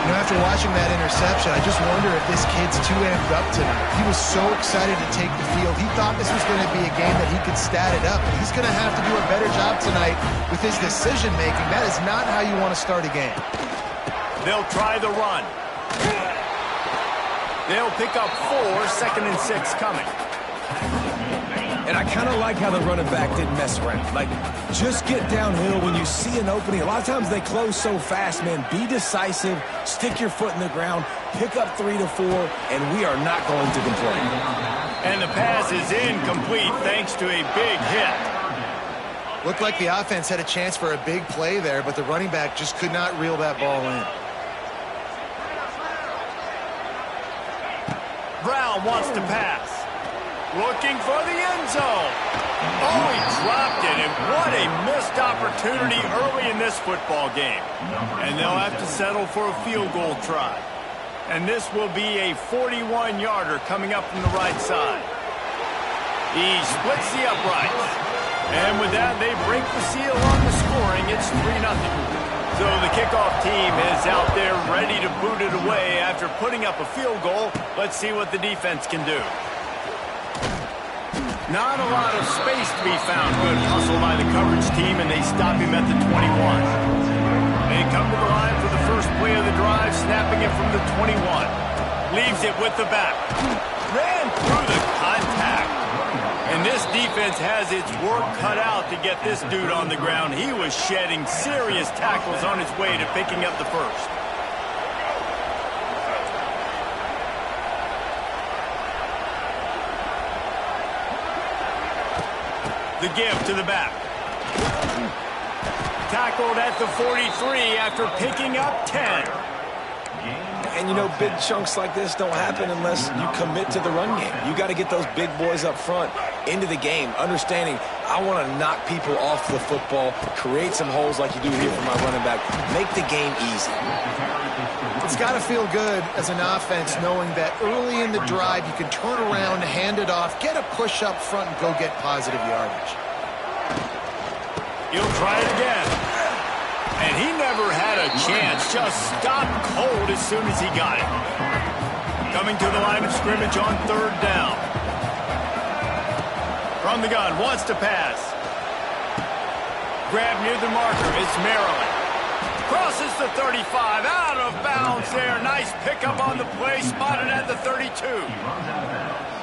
You know, after watching that interception, I just wonder if this kid's too amped up tonight. He was so excited to take the field. He thought this was going to be a game that he could stat it up. But he's going to have to do a better job tonight with his decision-making. That is not how you want to start a game. They'll try the run. They'll pick up 4, 2nd and 6 coming. And I kind of like how the running back didn't mess around. Like, just get downhill when you see an opening. A lot of times they close so fast, man. Be decisive, stick your foot in the ground, pick up 3 to 4, and we are not going to complain. And the pass is incomplete thanks to a big hit. Looked like the offense had a chance for a big play there, but the running back just could not reel that ball in. Brown wants to pass. Looking for the end zone. Oh, he dropped it, and what a missed opportunity early in this football game. And they'll have to settle for a field goal try. And this will be a 41-yarder coming up from the right side. He splits the uprights. And with that, they break the seal on the scoring. It's 3-0. So the kickoff team is out there ready to boot it away after putting up a field goal. Let's see what the defense can do. Not a lot of space to be found. Good hustle by the coverage team, and they stop him at the 21. They come to the line for the first play of the drive, snapping it from the 21. Leaves it with the back. Ran through the contact. And this defense has its work cut out to get this dude on the ground. He was shedding serious tackles on his way to picking up the first. The give to the back. Tackled at the 43 after picking up 10. And, you know, big chunks like this don't happen unless you commit to the run game. You got to get those big boys up front into the game, understanding I want to knock people off the football, create some holes like you do here for my running back, make the game easy. It's got to feel good as an offense knowing that early in the drive you can turn around, hand it off, get a push up front, and go get positive yardage. He'll try it again. And he never had a chance. Just stopped cold as soon as he got it. Coming to the line of scrimmage on 3rd down. From the gun, wants to pass. Grab near the marker. It's Maryland. Crosses the 35, out of bounds there. Nice pickup on the play, spotted at the 32.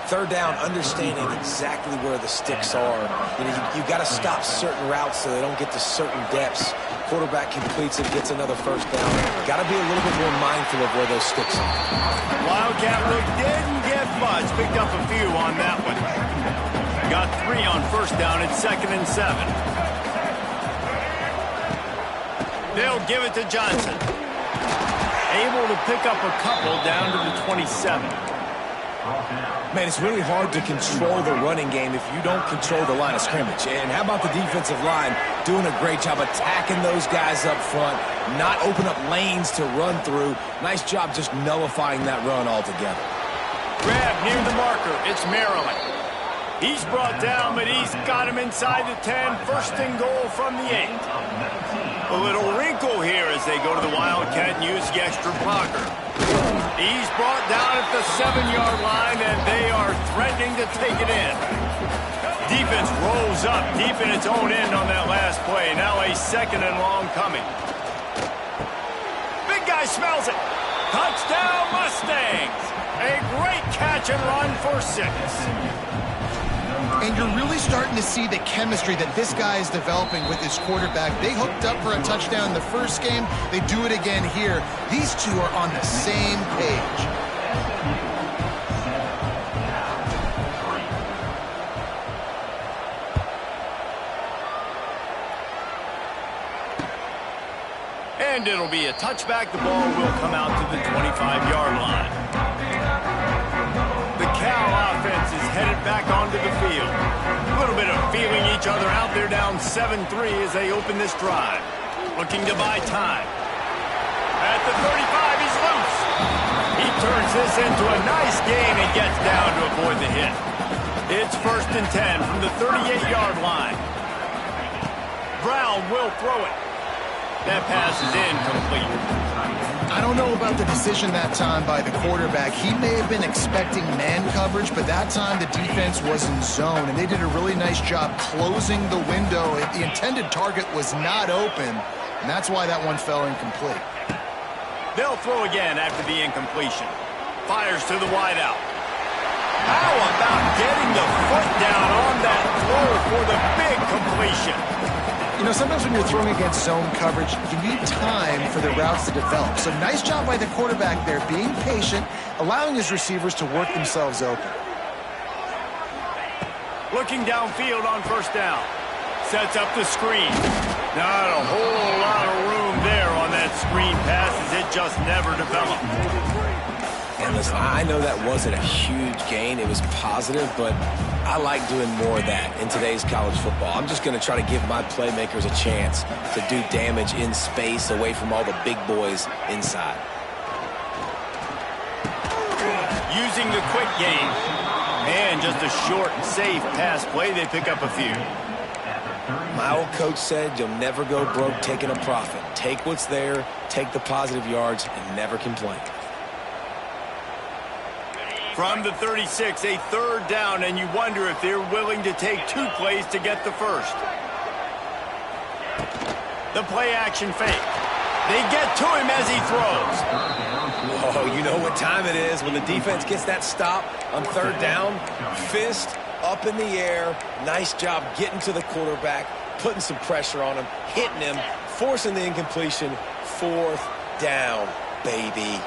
3rd down, understanding exactly where the sticks are. You know, you got to stop certain routes so they don't get to certain depths. Quarterback completes it, gets another 1st down. Got to be a little bit more mindful of where those sticks are. Wildcat look didn't get much. Picked up a few on that one. Got 3 on 1st down. It's 2nd and 7. They'll give it to Johnson. Able to pick up a couple down to the 27. Man, it's really hard to control the running game if you don't control the line of scrimmage. And how about the defensive line doing a great job attacking those guys up front, not open up lanes to run through. Nice job just nullifying that run altogether. Grab near the marker. It's Maryland. He's brought down, but he's got him inside the 10. 1st and goal from the 8. A little wrinkle here as they go to the Wildcat and use the extra blocker. He's brought down at the 7-yard line, and they are threatening to take it in. Defense rolls up deep in its own end on that last play. Now a 2nd and long coming. Big guy smells it. Touchdown Mustangs. A great catch and run for 6. And you're really starting to see the chemistry that this guy is developing with his quarterback. They hooked up for a touchdown in the first game. They do it again here. These two are on the same page. And it'll be a touchback. The ball will come out to the 25-yard line. The Cal offense is headed back onto the field. A little bit of feeling each other out there, down 7-3 as they open this drive. Looking to buy time. At the 35, he's loose. He turns this into a nice gain and gets down to avoid the hit. It's 1st and 10 from the 38-yard line. Brown will throw it. That pass is incomplete. I don't know about the decision that time by the quarterback. He may have been expecting man coverage, but that time the defense was in zone, and they did a really nice job closing the window. The intended target was not open, and that's why that one fell incomplete. They'll throw again after the incompletion. Fires to the wideout. How about getting the foot down on that throw for the big completion? You know, sometimes when you're throwing against zone coverage, you need time for the routes to develop. So nice job by the quarterback there, being patient, allowing his receivers to work themselves open. Looking downfield on first down. Sets up the screen. Not a whole lot of room there on that screen pass as it just never developed. And listen, I know that wasn't a huge gain. It was positive, but I like doing more of that in today's college football. I'm just going to try to give my playmakers a chance to do damage in space away from all the big boys inside. Using the quick game. And just a short and safe pass play. They pick up a few. My old coach said you'll never go broke taking a profit. Take what's there, take the positive yards, and never complain. From the 36, a third down, and you wonder if they're willing to take 2 plays to get the first. The play action fake. They get to him as he throws. Oh, you know what time it is when the defense gets that stop on third down. Fist up in the air. Nice job getting to the quarterback, putting some pressure on him, hitting him, forcing the incompletion. Fourth down, baby.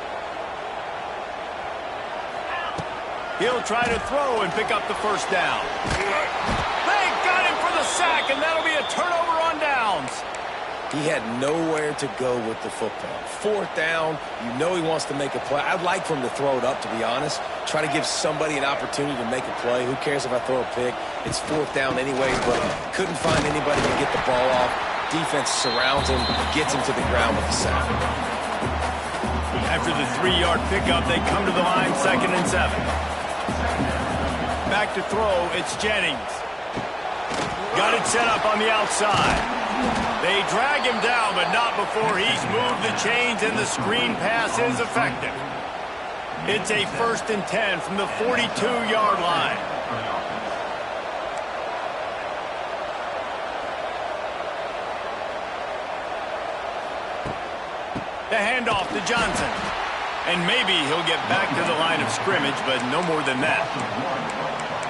He'll try to throw and pick up the first down. They got him for the sack, and that'll be a turnover on downs. He had nowhere to go with the football. Fourth down, you know he wants to make a play. I'd like for him to throw it up, to be honest. Try to give somebody an opportunity to make a play. Who cares if I throw a pick? It's fourth down anyway, but couldn't find anybody to get the ball off. Defense surrounds him, gets him to the ground with the sack. After the 3-yard pickup, they come to the line, 2nd and 7. Back to throw, it's Jennings. Got it set up on the outside. They drag him down, but not before he's moved the chains, and the screen pass is effective. It's a 1st and 10 from the 42-yard line. The handoff to Johnson. And maybe he'll get back to the line of scrimmage, but no more than that.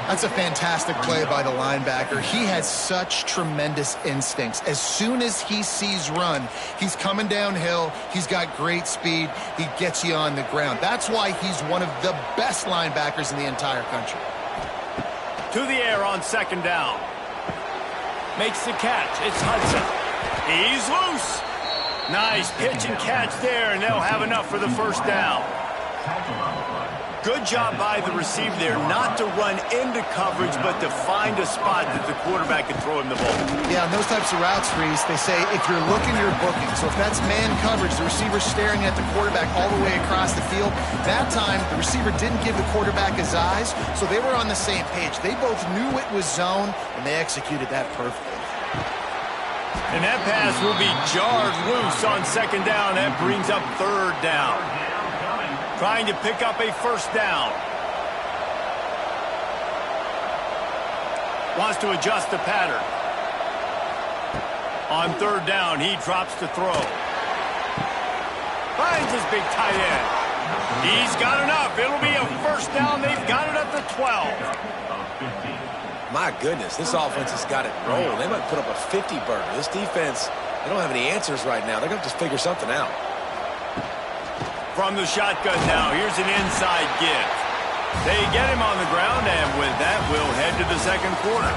That's a fantastic play by the linebacker. He has such tremendous instincts. As soon as he sees run, he's coming downhill. He's got great speed. He gets you on the ground. That's why he's one of the best linebackers in the entire country. To the air on 2nd down. Makes the catch. It's Hudson. He's loose. Nice pitch and catch there, and they'll have enough for the first down. Good job by the receiver there not to run into coverage, but to find a spot that the quarterback can throw him the ball. Yeah, on those types of routes, Reese, they say if you're looking, you're booking. So if that's man coverage, the receiver's staring at the quarterback all the way across the field. That time, the receiver didn't give the quarterback his eyes, so they were on the same page. They both knew it was zone, and they executed that perfectly. And that pass will be jarred loose on 2nd down. That brings up 3rd down. Trying to pick up a first down. Wants to adjust the pattern. On 3rd down, he drops to throw. Finds his big tight end. He's got enough. It'll be a first down. They've got it at the 12. My goodness, this offense has got it rolling. They might put up a 50-burger. This defense, they don't have any answers right now. They're going to just figure something out. From the shotgun now, here's an inside give. They get him on the ground, and with that, we'll head to the 2nd quarter.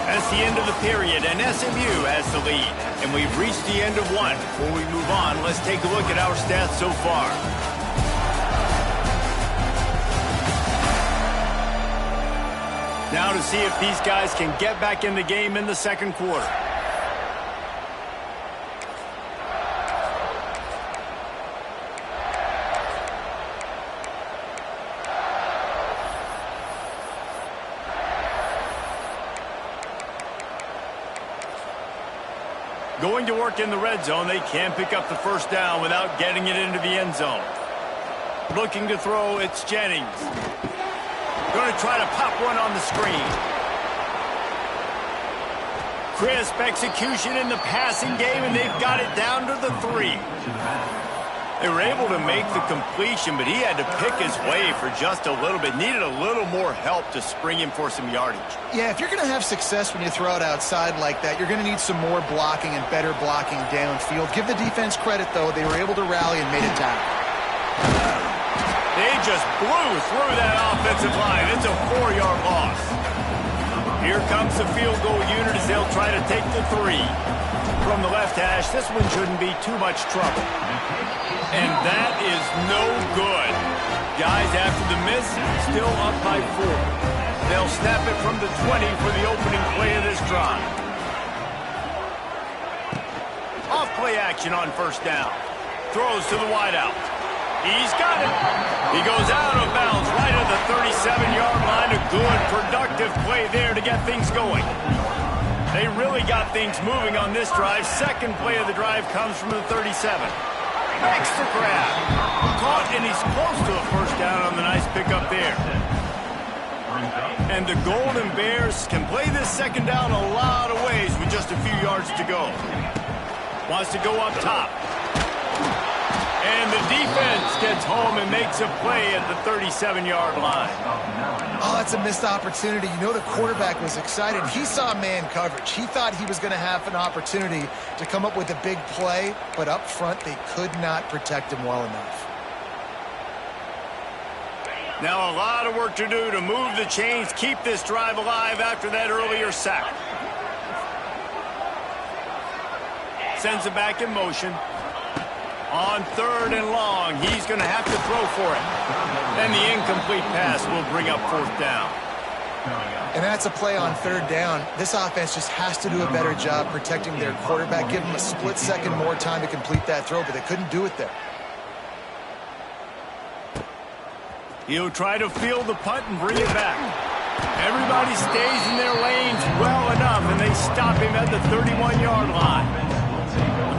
That's the end of the period, and SMU has the lead. And we've reached the end of one. Before we move on, let's take a look at our stats so far. Now to see if these guys can get back in the game in the 2nd quarter. Going to work in the red zone, they can't pick up the first down without getting it into the end zone. Looking to throw, it's Jennings. Going to try to pop one on the screen. Crisp execution in the passing game, and they've got it down to the 3. They were able to make the completion, but he had to pick his way for just a little bit. Needed a little more help to spring him for some yardage. Yeah, if you're going to have success when you throw it outside like that, you're going to need some more blocking and better blocking downfield. Give the defense credit, though. They were able to rally and made a tackle. They just blew through that offensive line. It's a 4-yard loss. Here comes the field goal unit as they'll try to take the 3. From the left hash, this one shouldn't be too much trouble. And that is no good. Guys, after the miss, still up by 4. They'll snap it from the 20 for the opening play of this drive. Off play action on first down. Throws to the wideout. He's got it. He goes out of bounds right at the 37-yard line. A good, productive play there to get things going. They really got things moving on this drive. Second play of the drive comes from the 37. Makes the grab. Caught, and he's close to a first down on the nice pickup there. And the Golden Bears can play this second down a lot of ways with just a few yards to go. Wants to go up top. And the defense gets home and makes a play at the 37-yard line. Oh, that's a missed opportunity. You know the quarterback was excited. He saw man coverage. He thought he was going to have an opportunity to come up with a big play, but up front they could not protect him well enough. Now a lot of work to do to move the chains, keep this drive alive after that earlier sack. Sends it back in motion. On 3rd and long, he's going to have to throw for it. And the incomplete pass will bring up 4th down. And that's a play on 3rd down. This offense just has to do a better job protecting their quarterback. Give him a split second more time to complete that throw, but they couldn't do it there. He'll try to field the punt and bring it back. Everybody stays in their lanes well enough, and they stop him at the 31-yard line.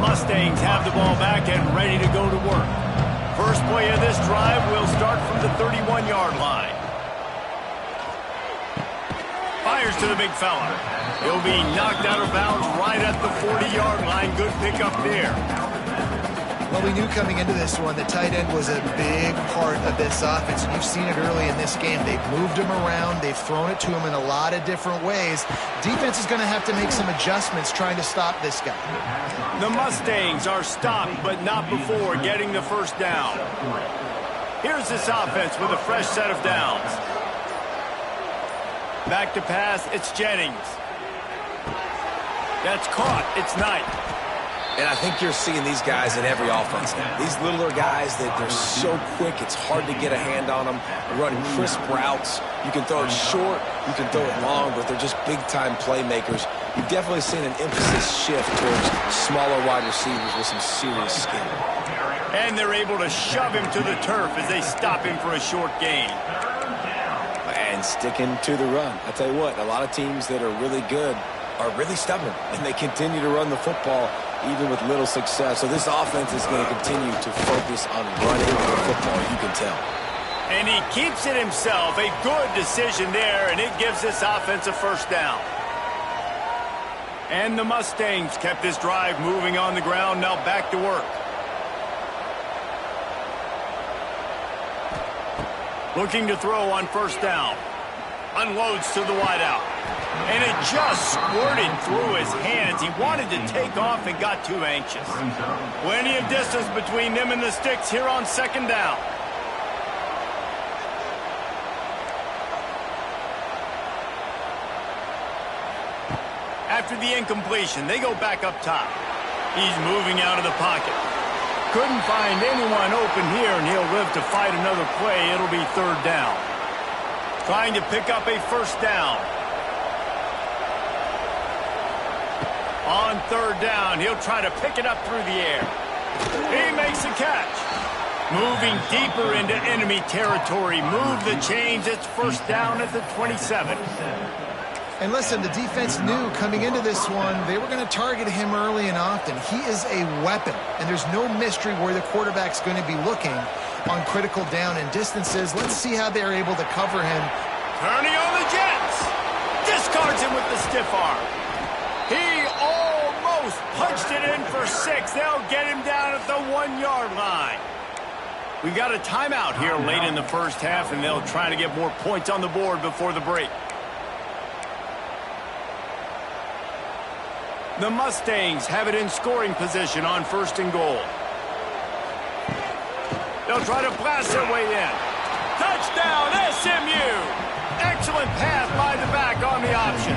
Mustangs have the ball back and ready to go to work. First play of this drive will start from the 31-yard line. Fires to the big fella. He'll be knocked out of bounds right at the 40-yard line. Good pickup there. Well, we knew coming into this one the tight end was a big part of this offense. And you've seen it early in this game. They've moved him around. They've thrown it to him in a lot of different ways. Defense is going to have to make some adjustments trying to stop this guy. The Mustangs are stopped, but not before getting the first down. Here's this offense with a fresh set of downs. Back to pass, it's Jennings. That's caught, it's Knight. And I think you're seeing these guys in every offense now. These littler guys, they're so quick, it's hard to get a hand on them. They're running crisp routes. You can throw it short, you can throw it long, but they're just big-time playmakers. You've definitely seen an emphasis shift towards smaller wide receivers with some serious skill. And they're able to shove him to the turf as they stop him for a short gain. And sticking to the run. I tell you what, a lot of teams that are really good are really stubborn, and they continue to run the football even with little success. So this offense is going to continue to focus on running the football, you can tell. And he keeps it himself. A good decision there, and it gives this offense a first down. And the Mustangs kept this drive moving on the ground. Now back to work. Looking to throw on first down. Unloads to the wideout. And it just squirted through his hands. He wanted to take off and got too anxious. Plenty of distance between them and the sticks here on second down. After the incompletion, they go back up top. He's moving out of the pocket. Couldn't find anyone open here, and he'll live to fight another play. It'll be 3rd down. Trying to pick up a first down. On 3rd down, he'll try to pick it up through the air. He makes a catch. Moving deeper into enemy territory. Move the chains. It's first down at the 27. And listen, the defense knew coming into this one, they were going to target him early and often. He is a weapon, and there's no mystery where the quarterback's going to be looking on critical down and distances. Let's see how they're able to cover him. Turning on the Jets. Discards him with the stiff arm. He almost punched it in for 6. They'll get him down at the 1-yard line. We've got a timeout here late in the first half, and they'll try to get more points on the board before the break. The Mustangs have it in scoring position on 1st and goal. They'll try to blast their way in. Touchdown, SMU! Excellent pass by the back on the option.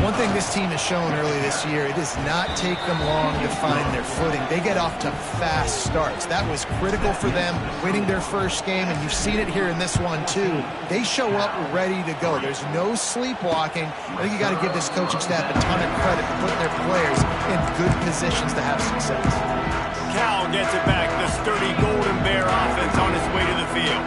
One thing this team has shown early this year, it does not take them long to find their footing. They get off to fast starts. That was critical for them, winning their first game, and you've seen it here in this one, too. They show up ready to go. There's no sleepwalking. I think you got to give this coaching staff a ton of credit for putting their players in good positions to have success. Cal gets it back. The sturdy Golden Bear offense on its way to the field.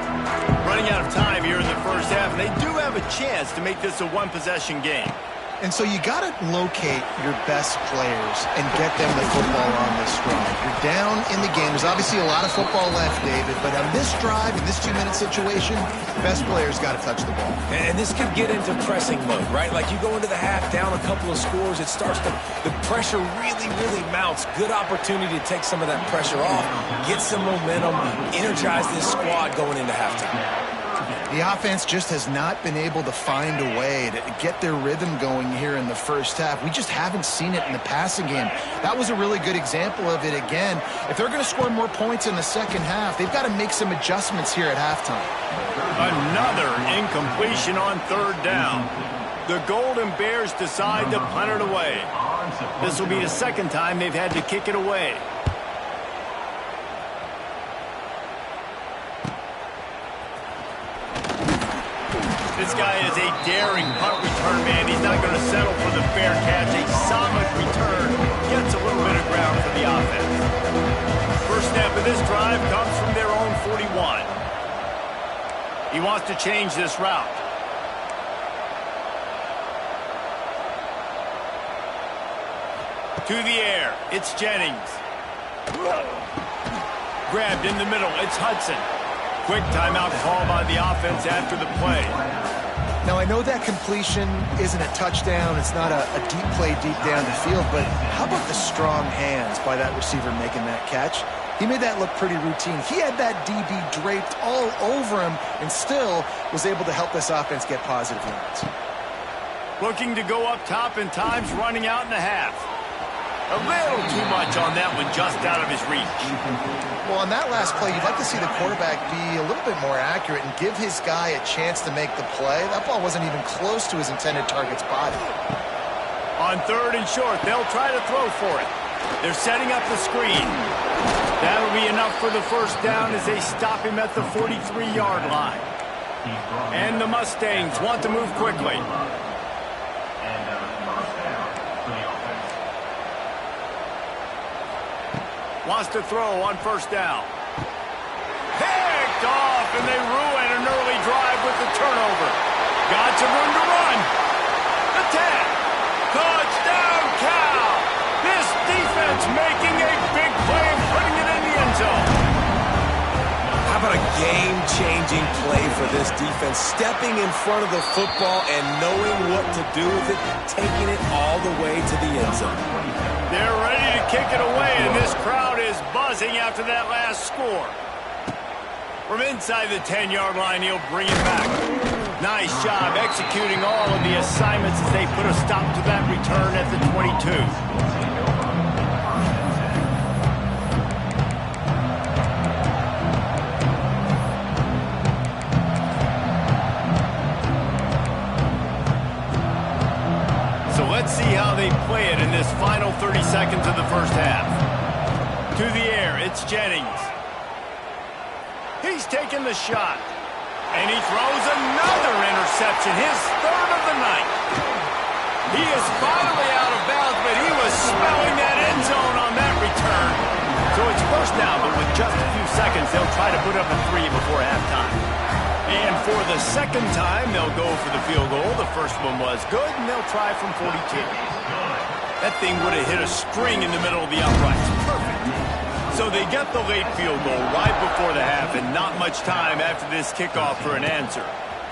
Running out of time here in the first half, and they do have a chance to make this a one-possession game. And so you got to locate your best players and get them the football on this drive. You're down in the game. There's obviously a lot of football left, David, but on this drive, in this 2-minute situation, best players got to touch the ball. And this could get into pressing mode, right? Like you go into the half down a couple of scores, it starts to, the pressure really mounts. Good opportunity to take some of that pressure off, get some momentum, energize this squad going into halftime. The offense just has not been able to find a way to get their rhythm going here in the first half. We just haven't seen it in the passing game. That was a really good example of it again. If they're going to score more points in the second half, they've got to make some adjustments here at halftime. Another incompletion on 3rd down. The Golden Bears decide to punt it away. This will be the second time they've had to kick it away. This guy is a daring punt return man. He's not going to settle for the fair catch. A solid return gets a little bit of ground for the offense. First snap of this drive comes from their own 41. He wants to change this route. To the air. It's Jennings. Grabbed in the middle. It's Hudson. Quick timeout call by the offense after the play. Now, I know that completion isn't a touchdown. It's not a deep play deep down the field, but how about the strong hands by that receiver making that catch? He made that look pretty routine. He had that DB draped all over him and still was able to help this offense get positive yards. Looking to go up top and time's running out in the half. A little too much on that one, just out of his reach. Well, on that last play, you'd like to see the quarterback be a little bit more accurate and give his guy a chance to make the play. That ball wasn't even close to his intended target's body. On 3rd and short, they'll try to throw for it. They're setting up the screen. That'll be enough for the first down as they stop him at the 43-yard line. And the Mustangs want to move quickly. Wants to throw on 1st down. Picked off, and they ruin an early drive with the turnover. Got some room to run. The 10. Touchdown, Cal. This defense making a big play and putting it in the end zone. How about a game-changing play for this defense? Stepping in front of the football and knowing what to do with it, taking it all the way to the end zone. They're ready to kick it away, and this crowd is buzzing after that last score. From inside the 10-yard line, he'll bring it back. Nice job executing all of the assignments as they put a stop to that return at the 22. Let's see how they play it in this final 30 seconds of the first half. To the air, it's Jennings. He's taking the shot. And he throws another interception, his 3rd of the night. He is finally out of bounds, but he was smelling that end zone on that return. So it's first down, but with just a few seconds, they'll try to put up a 3 before halftime. And for the second time, they'll go for the field goal. The first one was good, and they'll try from 42. That thing would have hit a string in the middle of the uprights. Perfect. So they get the late field goal right before the half, and not much time after this kickoff for an answer.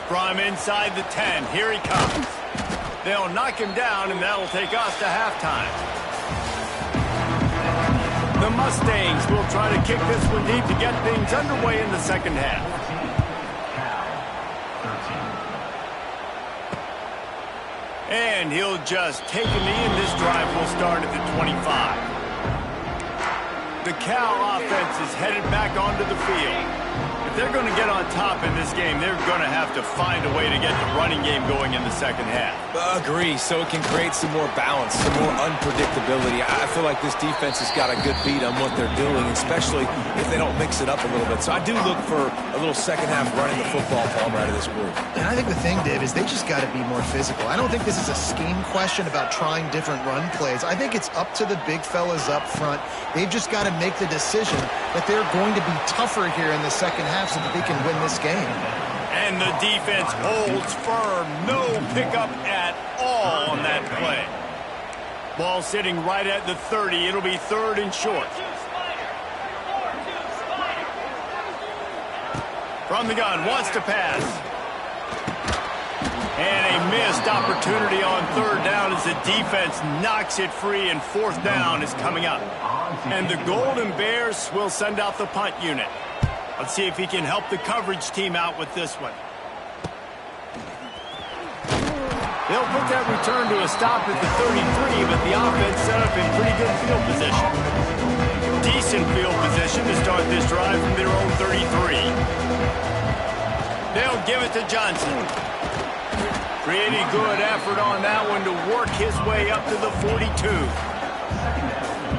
From inside the 10, here he comes. They'll knock him down, and that'll take us to halftime. The Mustangs will try to kick this one deep to get things underway in the second half. And he'll just take a knee, and this drive will start at the 25. The Cal offense is headed back onto the field. If they're going to get on top in this game, they're going to have to find a way to get the running game going in the second half. Agree, so it can create some more balance, some more unpredictability. I feel like this defense has got a good beat on what they're doing, especially if they don't mix it up a little bit. So I do look for a little second half running the football Palmer out of this group. And I think the thing, Dave, is they just got to be more physical. I don't think this is a scheme question about trying different run plays. I think it's up to the big fellas up front. They've just got to make the decision that they're going to be tougher here in the second half so that they can win this game. And the defense holds firm. No pickup at all on that play. Ball sitting right at the 30. It'll be third and short. From the gun, wants to pass. And a missed opportunity on third down as the defense knocks it free, and fourth down is coming up. And the Golden Bears will send out the punt unit. Let's see if he can help the coverage team out with this one. They'll put that return to a stop at the 33, but the offense set up in pretty good field position. Decent field position to start this drive from their own 33. They'll give it to Johnson. Pretty good effort on that one to work his way up to the 42.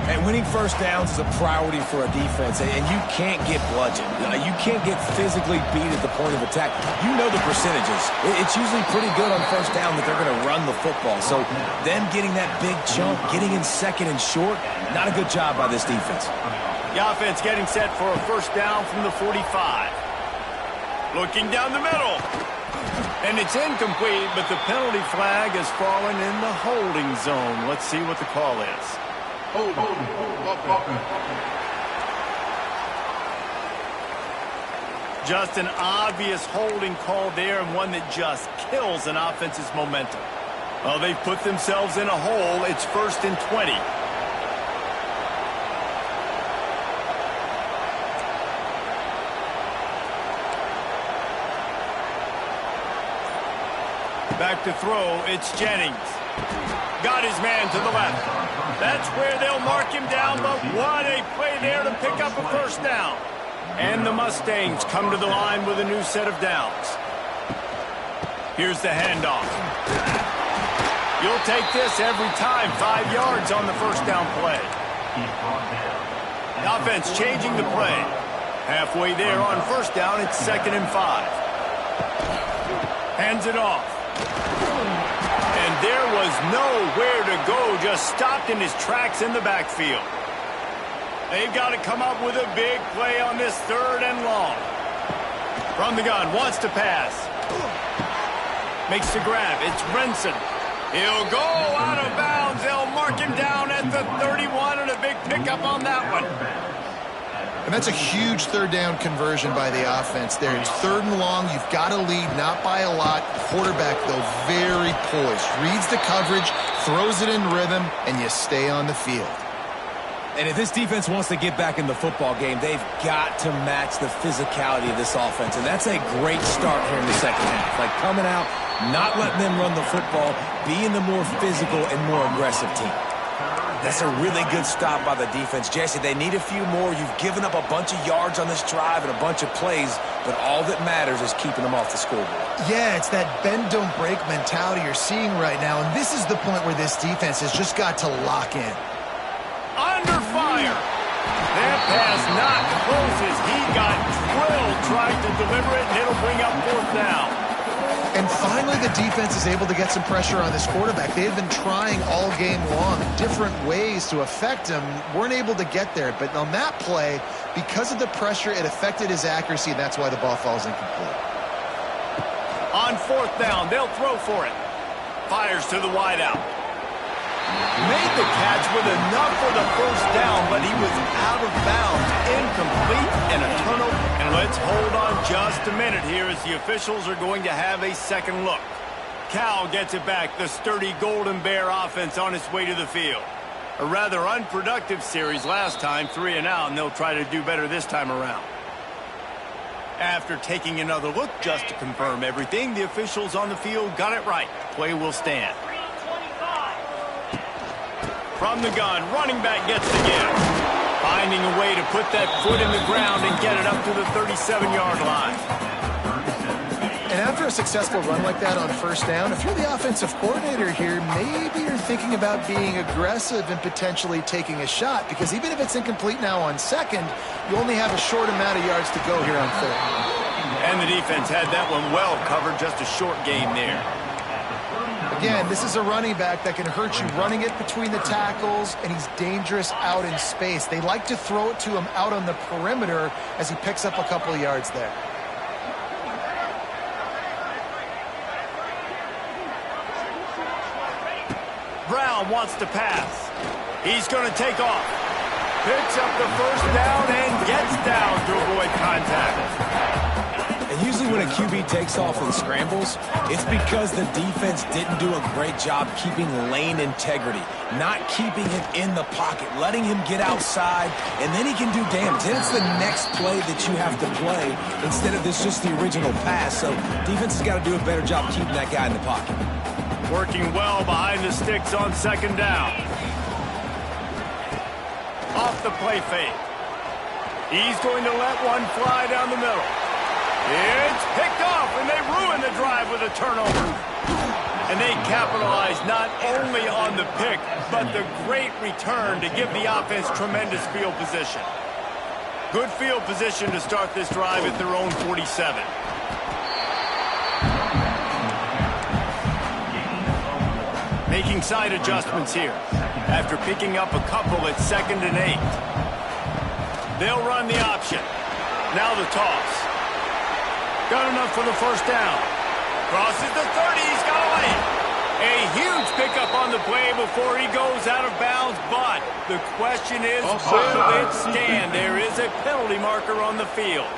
And winning first downs is a priority for a defense, and you can't get bludgeoned. You can't get physically beat at the point of attack. You know the percentages. It's usually pretty good on first down that they're going to run the football. So them getting that big chunk, getting in second and short, not a good job by this defense. The offense getting set for a first down from the 45. Looking down the middle. And it's incomplete, but the penalty flag has fallen in the holding zone. Let's see what the call is. Just an obvious holding call there, and one that just kills an offense's momentum. Well, they've put themselves in a hole. It's first and 20. Back to throw, it's Jennings. Got his man to the left. That's where they'll mark him down, but what a play there to pick up a first down. And the Mustangs come to the line with a new set of downs. Here's the handoff. You'll take this every time. 5 yards on the first down play. The offense changing the play. Halfway there on first down, it's 2nd and 5. Hands it off. And there was nowhere to go, just stopped in his tracks in the backfield. They've got to come up with a big play on this 3rd and long. From the gun, wants to pass. Makes the grab, it's Renson. He'll go out of bounds. They'll mark him down at the 31, and a big pickup on that one. And that's a huge third down conversion by the offense there. It's 3rd and long. You've got to lead, not by a lot. Quarterback, though, very poised. Reads the coverage, throws it in rhythm, and you stay on the field. And if this defense wants to get back in the football game, they've got to match the physicality of this offense. And that's a great start here in the second half. Like coming out, not letting them run the football, being the more physical and more aggressive team. That's a really good stop by the defense. Jesse, they need a few more. You've given up a bunch of yards on this drive and a bunch of plays, but all that matters is keeping them off the scoreboard. Yeah, it's that bend, don't break mentality you're seeing right now, and this is the point where this defense has just got to lock in. Under fire. That pass not close as he got drilled trying to deliver it, and it'll bring up 4th down. And finally, the defense is able to get some pressure on this quarterback. They had been trying all game long different ways to affect him. Weren't able to get there. But on that play, because of the pressure, it affected his accuracy, and that's why the ball falls incomplete. On fourth down, they'll throw for it. Fires to the wideout. Made the catch with enough for the first down, but he was out of bounds, incomplete, and a turnover. And let's hold on just a minute here as the officials are going to have a second look. Cal gets it back, the sturdy Golden Bear offense on its way to the field. A rather unproductive series last time, 3 and out, and they'll try to do better this time around. After taking another look just to confirm everything, the officials on the field got it right. Play will stand. From the gun, running back gets the give. Finding a way to put that foot in the ground and get it up to the 37-yard line. And after a successful run like that on first down, if you're the offensive coordinator here, maybe you're thinking about being aggressive and potentially taking a shot, because even if it's incomplete now on second, you only have a short amount of yards to go here on third. And the defense had that one well covered, just a short game there. Again, this is a running back that can hurt you running it between the tackles, and he's dangerous out in space. They like to throw it to him out on the perimeter as he picks up a couple of yards there. Brown wants to pass. He's going to take off. Picks up the first down and gets down to avoid contact. And usually when a QB takes off and scrambles, it's because the defense didn't do a great job keeping lane integrity, not keeping him in the pocket, letting him get outside, and then he can do damage. Then it's the next play that you have to play instead of this just the original pass. So defense has got to do a better job keeping that guy in the pocket. Working well behind the sticks on second down. Off the play fake. He's going to let one fly down the middle. It's picked off, and they ruin the drive with a turnover. And they capitalize not only on the pick, but the great return to give the offense tremendous field position. Good field position to start this drive at their own 47. Making side adjustments here after picking up a couple at 2nd and 8. They'll run the option. Now the toss. Got enough for the first down. Crosses the 30. He's got away. A huge pickup on the play before he goes out of bounds, but the question is, will it stand? There is a penalty marker on the field.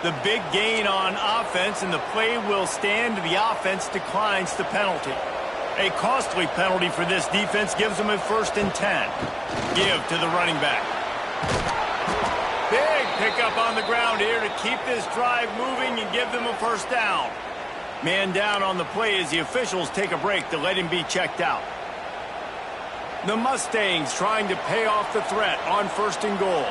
The big gain on offense, and the play will stand. The offense declines the penalty. A costly penalty for this defense gives them a 1st and 10. Give to the running back. Big pickup on the ground here to keep this drive moving and give them a first down. Man down on the play as the officials take a break to let him be checked out. The Mustangs trying to pay off the threat on 1st and goal.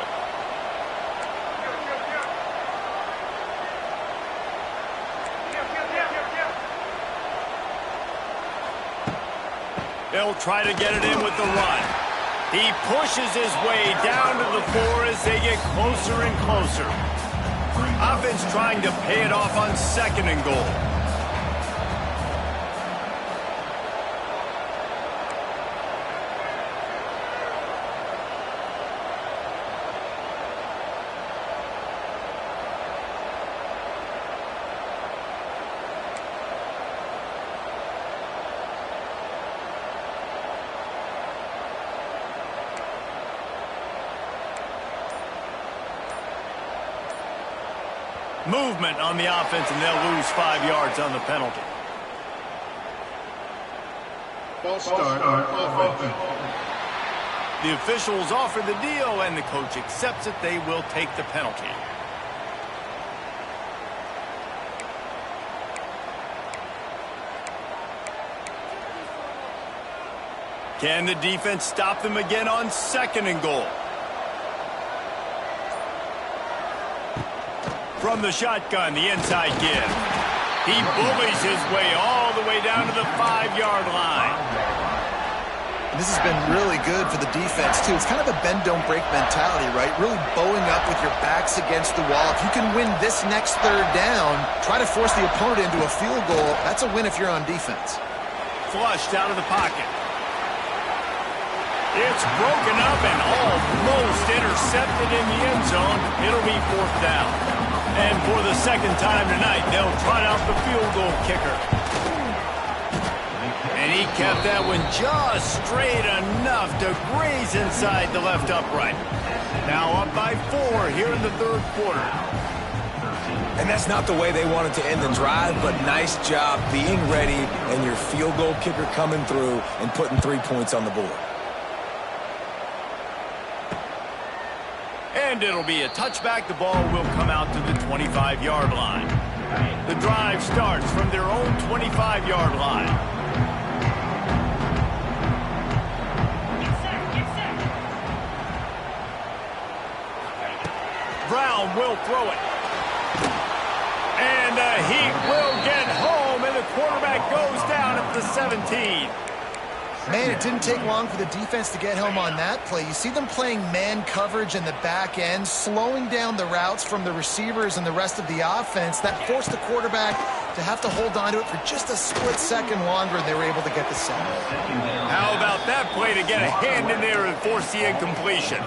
They'll try to get it in with the run. He pushes his way down to the 4 as they get closer and closer. Offense trying to pay it off on 2nd and goal. Movement on the offense, and they'll lose 5 yards on the penalty. False start offense. The officials offer the deal, and the coach accepts it. They will take the penalty. Can the defense stop them again on 2nd and goal? From the shotgun, the inside give. He bullies his way all the way down to the 5-yard line. This has been really good for the defense, too. It's kind of a bend-don't-break mentality, right? Really bowing up with your backs against the wall. If you can win this next 3rd down, try to force the opponent into a field goal. That's a win if you're on defense. Flushed out of the pocket. It's broken up and almost intercepted in the end zone. It'll be 4th down. And for the second time tonight, they'll trot out the field goal kicker. And he kept that one just straight enough to graze inside the left upright. Now up by 4 here in the third quarter. And that's not the way they wanted to end the drive, but nice job being ready and your field goal kicker coming through and putting 3 points on the board. And it'll be a touchback. The ball will come out to the 25-yard line. The drive starts from their own 25-yard line. Brown will throw it. And he will get home, and the quarterback goes down at the 17. Man, it didn't take long for the defense to get home on that play. You see them playing man coverage in the back end, slowing down the routes from the receivers and the rest of the offense. That forced the quarterback to have to hold on to it for just a split second longer, and they were able to get the sack. How about that play to get a hand in there and force the incompletion?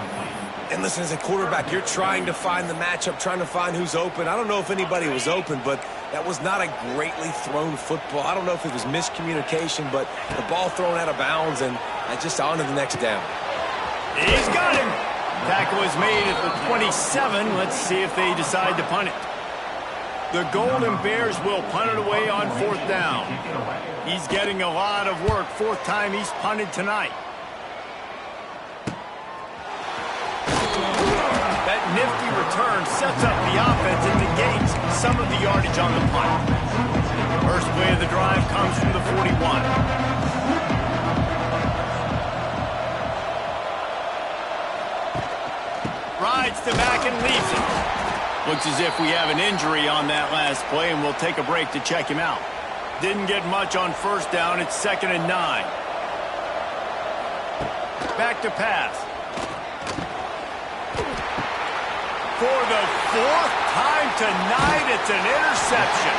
And listen, as a quarterback, you're trying to find the matchup, trying to find who's open. I don't know if anybody was open, but that was not a greatly thrown football. I don't know if it was miscommunication, but the ball thrown out of bounds, and just on to the next down. He's got him. Tackle is made at the 27. Let's see if they decide to punt it. The Golden Bears will punt it away on 4th down. He's getting a lot of work. 4th time he's punted tonight. That nifty return sets up the offense and negates some of the yardage on the punt. First play of the drive comes from the 41. Rides to back and leaves it. Looks as if we have an injury on that last play, and we'll take a break to check him out. Didn't get much on 1st down. It's 2nd and 9. Back to pass. For the 4th time tonight, it's an interception.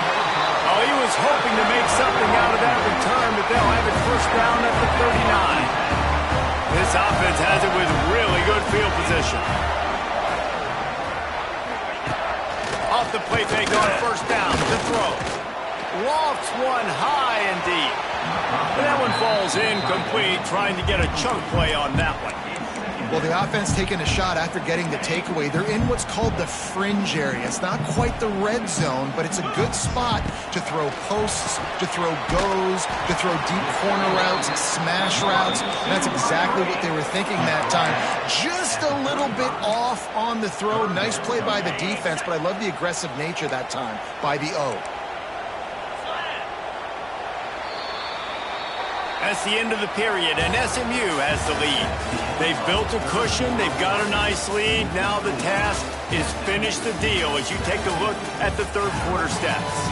Oh, he was hoping to make something out of that return, but they'll have it 1st down at the 39. This offense has it with really good field position. Off the play fake on 1st down to throw. Lofts one high and deep. But that one falls incomplete, trying to get a chunk play on that one. Well, the offense taking a shot after getting the takeaway. They're in what's called the fringe area. It's not quite the red zone, but it's a good spot to throw posts, to throw goes, to throw deep corner routes, smash routes. And that's exactly what they were thinking that time. Just a little bit off on the throw. Nice play by the defense, but I love the aggressive nature that time by the O. That's the end of the period, and SMU has the lead. They've built a cushion. They've got a nice lead. Now the task is finish the deal as you take a look at the third quarter stats.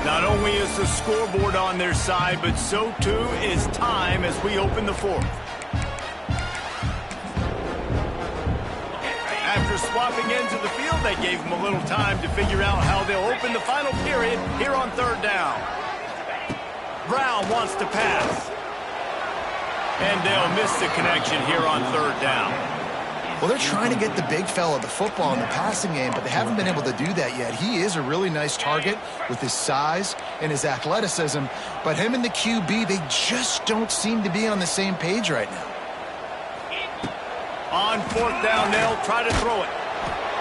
Not only is the scoreboard on their side, but so too is time as we open the 4th. After swapping ends of the field, they gave them a little time to figure out how they'll open the final period here on 3rd down. Brown wants to pass. And they'll miss the connection here on 3rd down. Well, they're trying to get the big fella the football in the passing game, but they haven't been able to do that yet. He is a really nice target with his size and his athleticism, but him and the QB, they just don't seem to be on the same page right now. On 4th down, they'll try to throw it.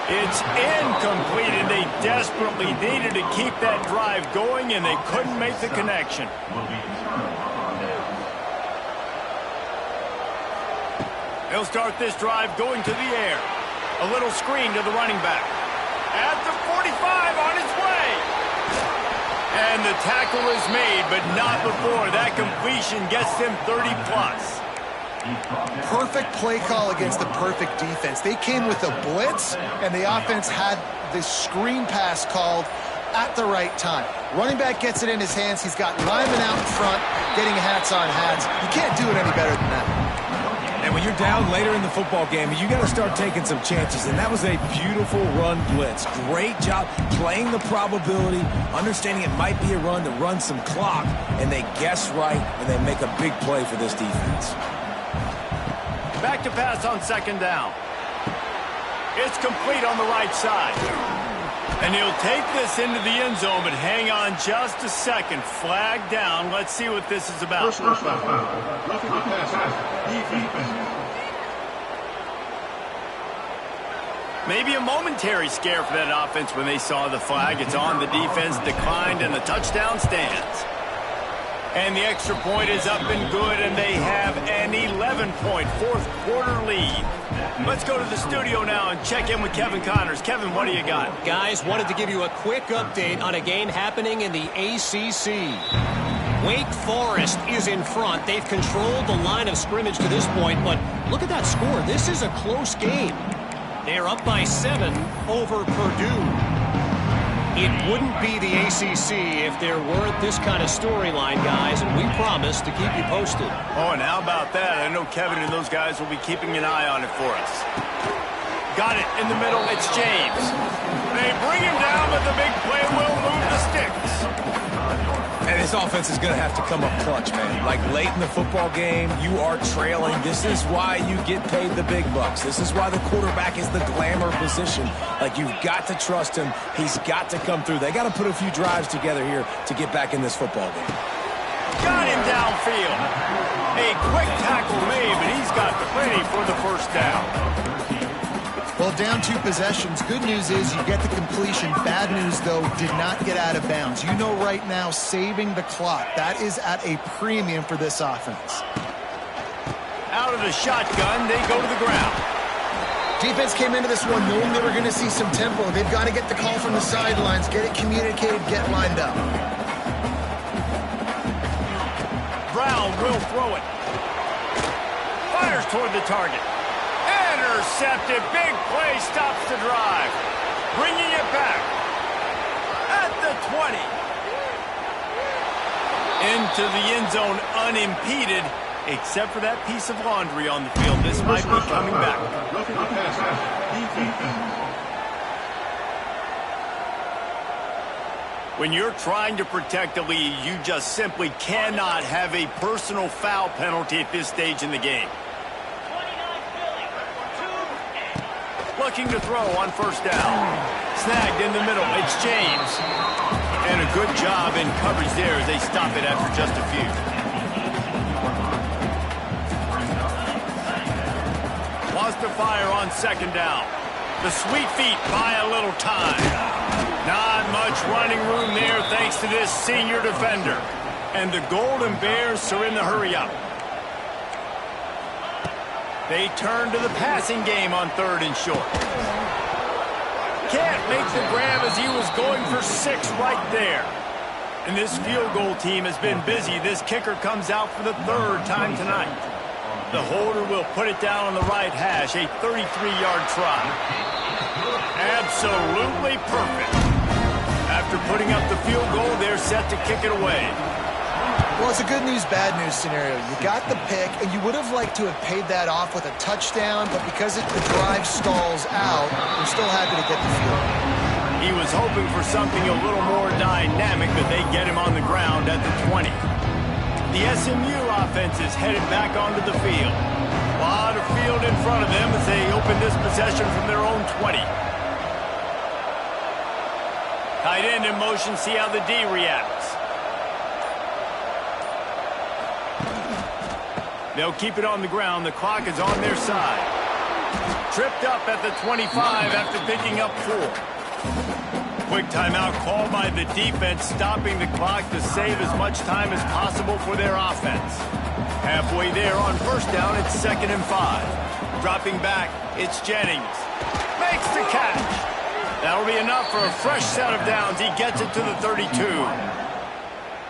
It's incomplete, and they desperately needed to keep that drive going, and they couldn't make the connection. They'll start this drive going to the air. A little screen to the running back. At the 45 on his way. And the tackle is made, but not before that completion gets them 30-plus. Perfect play call against the perfect defense. They came with a blitz, and the offense had the screen pass called at the right time. Running back gets it in his hands. He's got linemen out in front, getting hats on hats. You can't do it any better than that. And when you're down later in the football game, you got to start taking some chances, and that was a beautiful run blitz. Great job playing the probability, understanding it might be a run to run some clock, and they guess right, and they make a big play for this defense. Back to pass on second down. It's complete on the right side. And he'll take this into the end zone, but hang on just a second. Flag down. Let's see what this is about. Personal foul. Roughing the passer. Defense. Maybe a momentary scare for that offense when they saw the flag. It's on. The defense declined, and the touchdown stands. And the extra point is up and good, and they have an 11-point fourth-quarter lead. Let's go to the studio now and check in with Kevin Connors. Kevin, what do you got? Guys, wanted to give you a quick update on a game happening in the ACC. Wake Forest is in front. They've controlled the line of scrimmage to this point, but look at that score. This is a close game. They're up by 7 over Purdue. It wouldn't be the ACC if there weren't this kind of storyline, guys, and we promise to keep you posted. Oh, and how about that? I know Kevin and those guys will be keeping an eye on it for us. Got it in the middle. It's James. They bring him down, but the big play will move the sticks. And this offense is going to have to come up clutch, man. Like late in the football game, you are trailing. This is why you get paid the big bucks. This is why the quarterback is the glamour position. Like, you've got to trust him. He's got to come through. They got to put a few drives together here to get back in this football game. Got him downfield. A quick tackle made, but he's got plenty for the first down. Well, down 2 possessions. Good news is you get the completion. Bad news, though, did not get out of bounds. You know right now, saving the clock. That is at a premium for this offense. Out of the shotgun, they go to the ground. Defense came into this one knowing they were going to see some tempo. They've got to get the call from the sidelines, get it communicated, get lined up. Brown will throw it. Fires toward the target. Intercepted. Big play stops the drive. Bringing it back at the 20. Into the end zone unimpeded, except for that piece of laundry on the field. This might be coming back. When you're trying to protect a lead, you just simply cannot have a personal foul penalty at this stage in the game. Looking to throw on first down. Snagged in the middle. It's James. And a good job in coverage there as they stop it after just a few. Lost the fire on second down. The sweet feet buy a little time. Not much running room there thanks to this senior defender. And the Golden Bears are in the hurry-up. They turn to the passing game on 3rd and short. Can't make the grab as he was going for 6 right there. And this field goal team has been busy. This kicker comes out for the 3rd time tonight. The holder will put it down on the right hash, a 33-yard try. Absolutely perfect. After putting up the field goal, they're set to kick it away. Well, it's a good news, bad news scenario. You got the pick, and you would have liked to have paid that off with a touchdown, but because the drive stalls out, you're still happy to get the field. He was hoping for something a little more dynamic, but they get him on the ground at the 20. The SMU offense is headed back onto the field. A lot of field in front of them as they open this possession from their own 20. Tight end in motion, see how the D reacts. They'll keep it on the ground. The clock is on their side. Tripped up at the 25 after picking up 4. Quick timeout called by the defense, stopping the clock to save as much time as possible for their offense. Halfway there on first down, it's 2nd and 5. Dropping back, it's Jennings. Makes the catch. That'll be enough for a fresh set of downs. He gets it to the 32.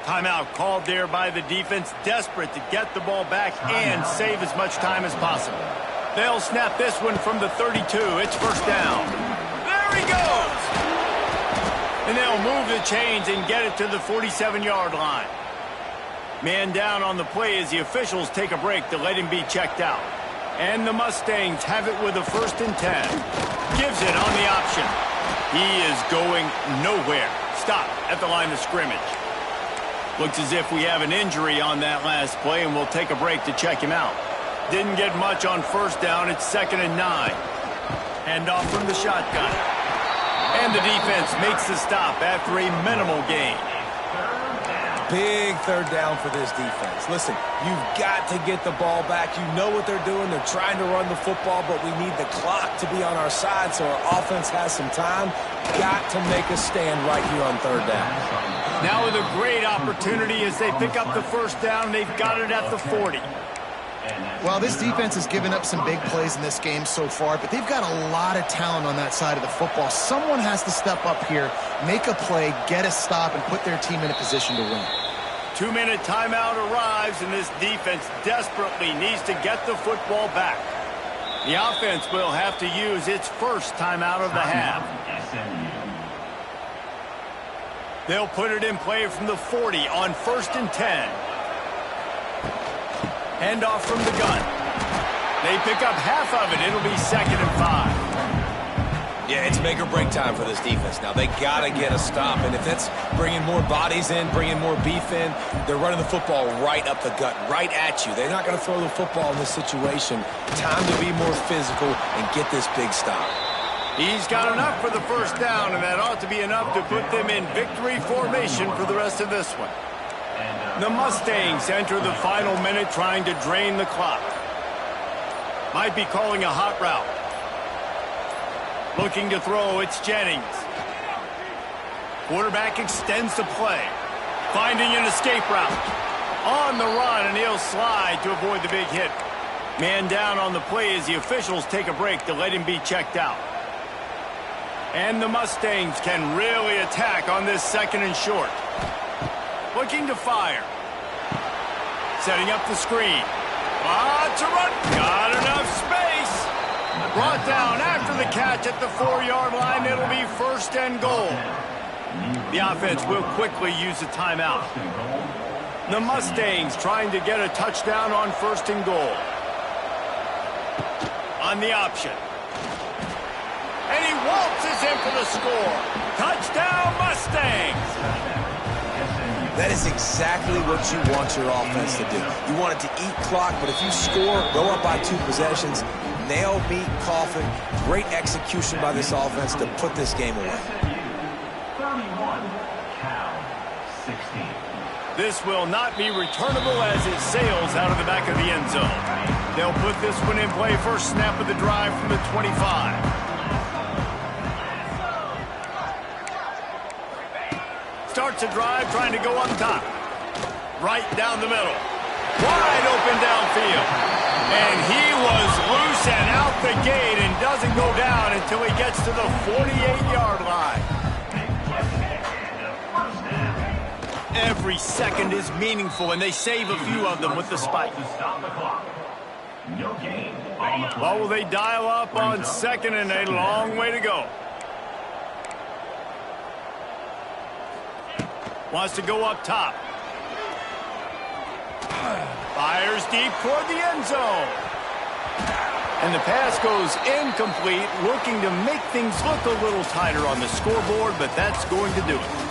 Timeout called there by the defense, desperate to get the ball back and save as much time as possible. They'll snap this one from the 32. It's first down. There he goes! And they'll move the chains and get it to the 47-yard line. Man down on the play as the officials take a break to let him be checked out. And the Mustangs have it with a 1st and 10. Gives it on the option. He is going nowhere. Stop at the line of scrimmage. Looks as if we have an injury on that last play, and we'll take a break to check him out. Didn't get much on first down. It's 2nd and 9. Hand off from the shotgun. And the defense makes the stop after a minimal gain. Big third down for this defense. Listen, you've got to get the ball back. You know what they're doing. They're trying to run the football, but we need the clock to be on our side so our offense has some time. Got to make a stand right here on third down. Now with a great opportunity as they pick up the first down. They've got it at the 40. Well, this defense has given up some big plays in this game so far, but they've got a lot of talent on that side of the football. Someone has to step up here, make a play, get a stop, and put their team in a position to win. 2-minute timeout arrives, and this defense desperately needs to get the football back. The offense will have to use its first timeout of the half. They'll put it in play from the 40 on 1st and 10. Hand off from the gun. They pick up half of it. It'll be 2nd and 5. Yeah, it's make or break time for this defense. Now, they got to get a stop, and if that's bringing more bodies in, bringing more beef in, they're running the football right up the gut, right at you. They're not going to throw the football in this situation. Time to be more physical and get this big stop. He's got enough for the first down, and that ought to be enough to put them in victory formation for the rest of this one. The Mustangs enter the final minute trying to drain the clock. Might be calling a hot route. Looking to throw, it's Jennings. Quarterback extends the play. Finding an escape route. On the run, and he'll slide to avoid the big hit. Man down on the play as the officials take a break to let him be checked out. And the Mustangs can really attack on this 2nd and short. Looking to fire. Setting up the screen. To run. Got enough space. Brought down after the catch at the 4-yard line. It'll be 1st and goal. The offense will quickly use a timeout. The Mustangs trying to get a touchdown on 1st and goal. On the option. And he waltzes in for the score. Touchdown, Mustangs! That is exactly what you want your offense to do. You want it to eat clock, but if you score, go up by 2 possessions, nail, meet, coffin, great execution by this offense to put this game away. 31, Cal, 16. This will not be returnable as it sails out of the back of the end zone. They'll put this one in play first snap of the drive from the 25. Starts a drive trying to go up top. Right down the middle. Wide open downfield. And he was loose and out the gate and doesn't go down until he gets to the 48-yard line. Every second is meaningful, and they save a few of them with the spike. Well, will they dial up on 2nd and a long way to go? Wants to go up top. Fires deep toward the end zone. And the pass goes incomplete, looking to make things look a little tighter on the scoreboard, but that's going to do it.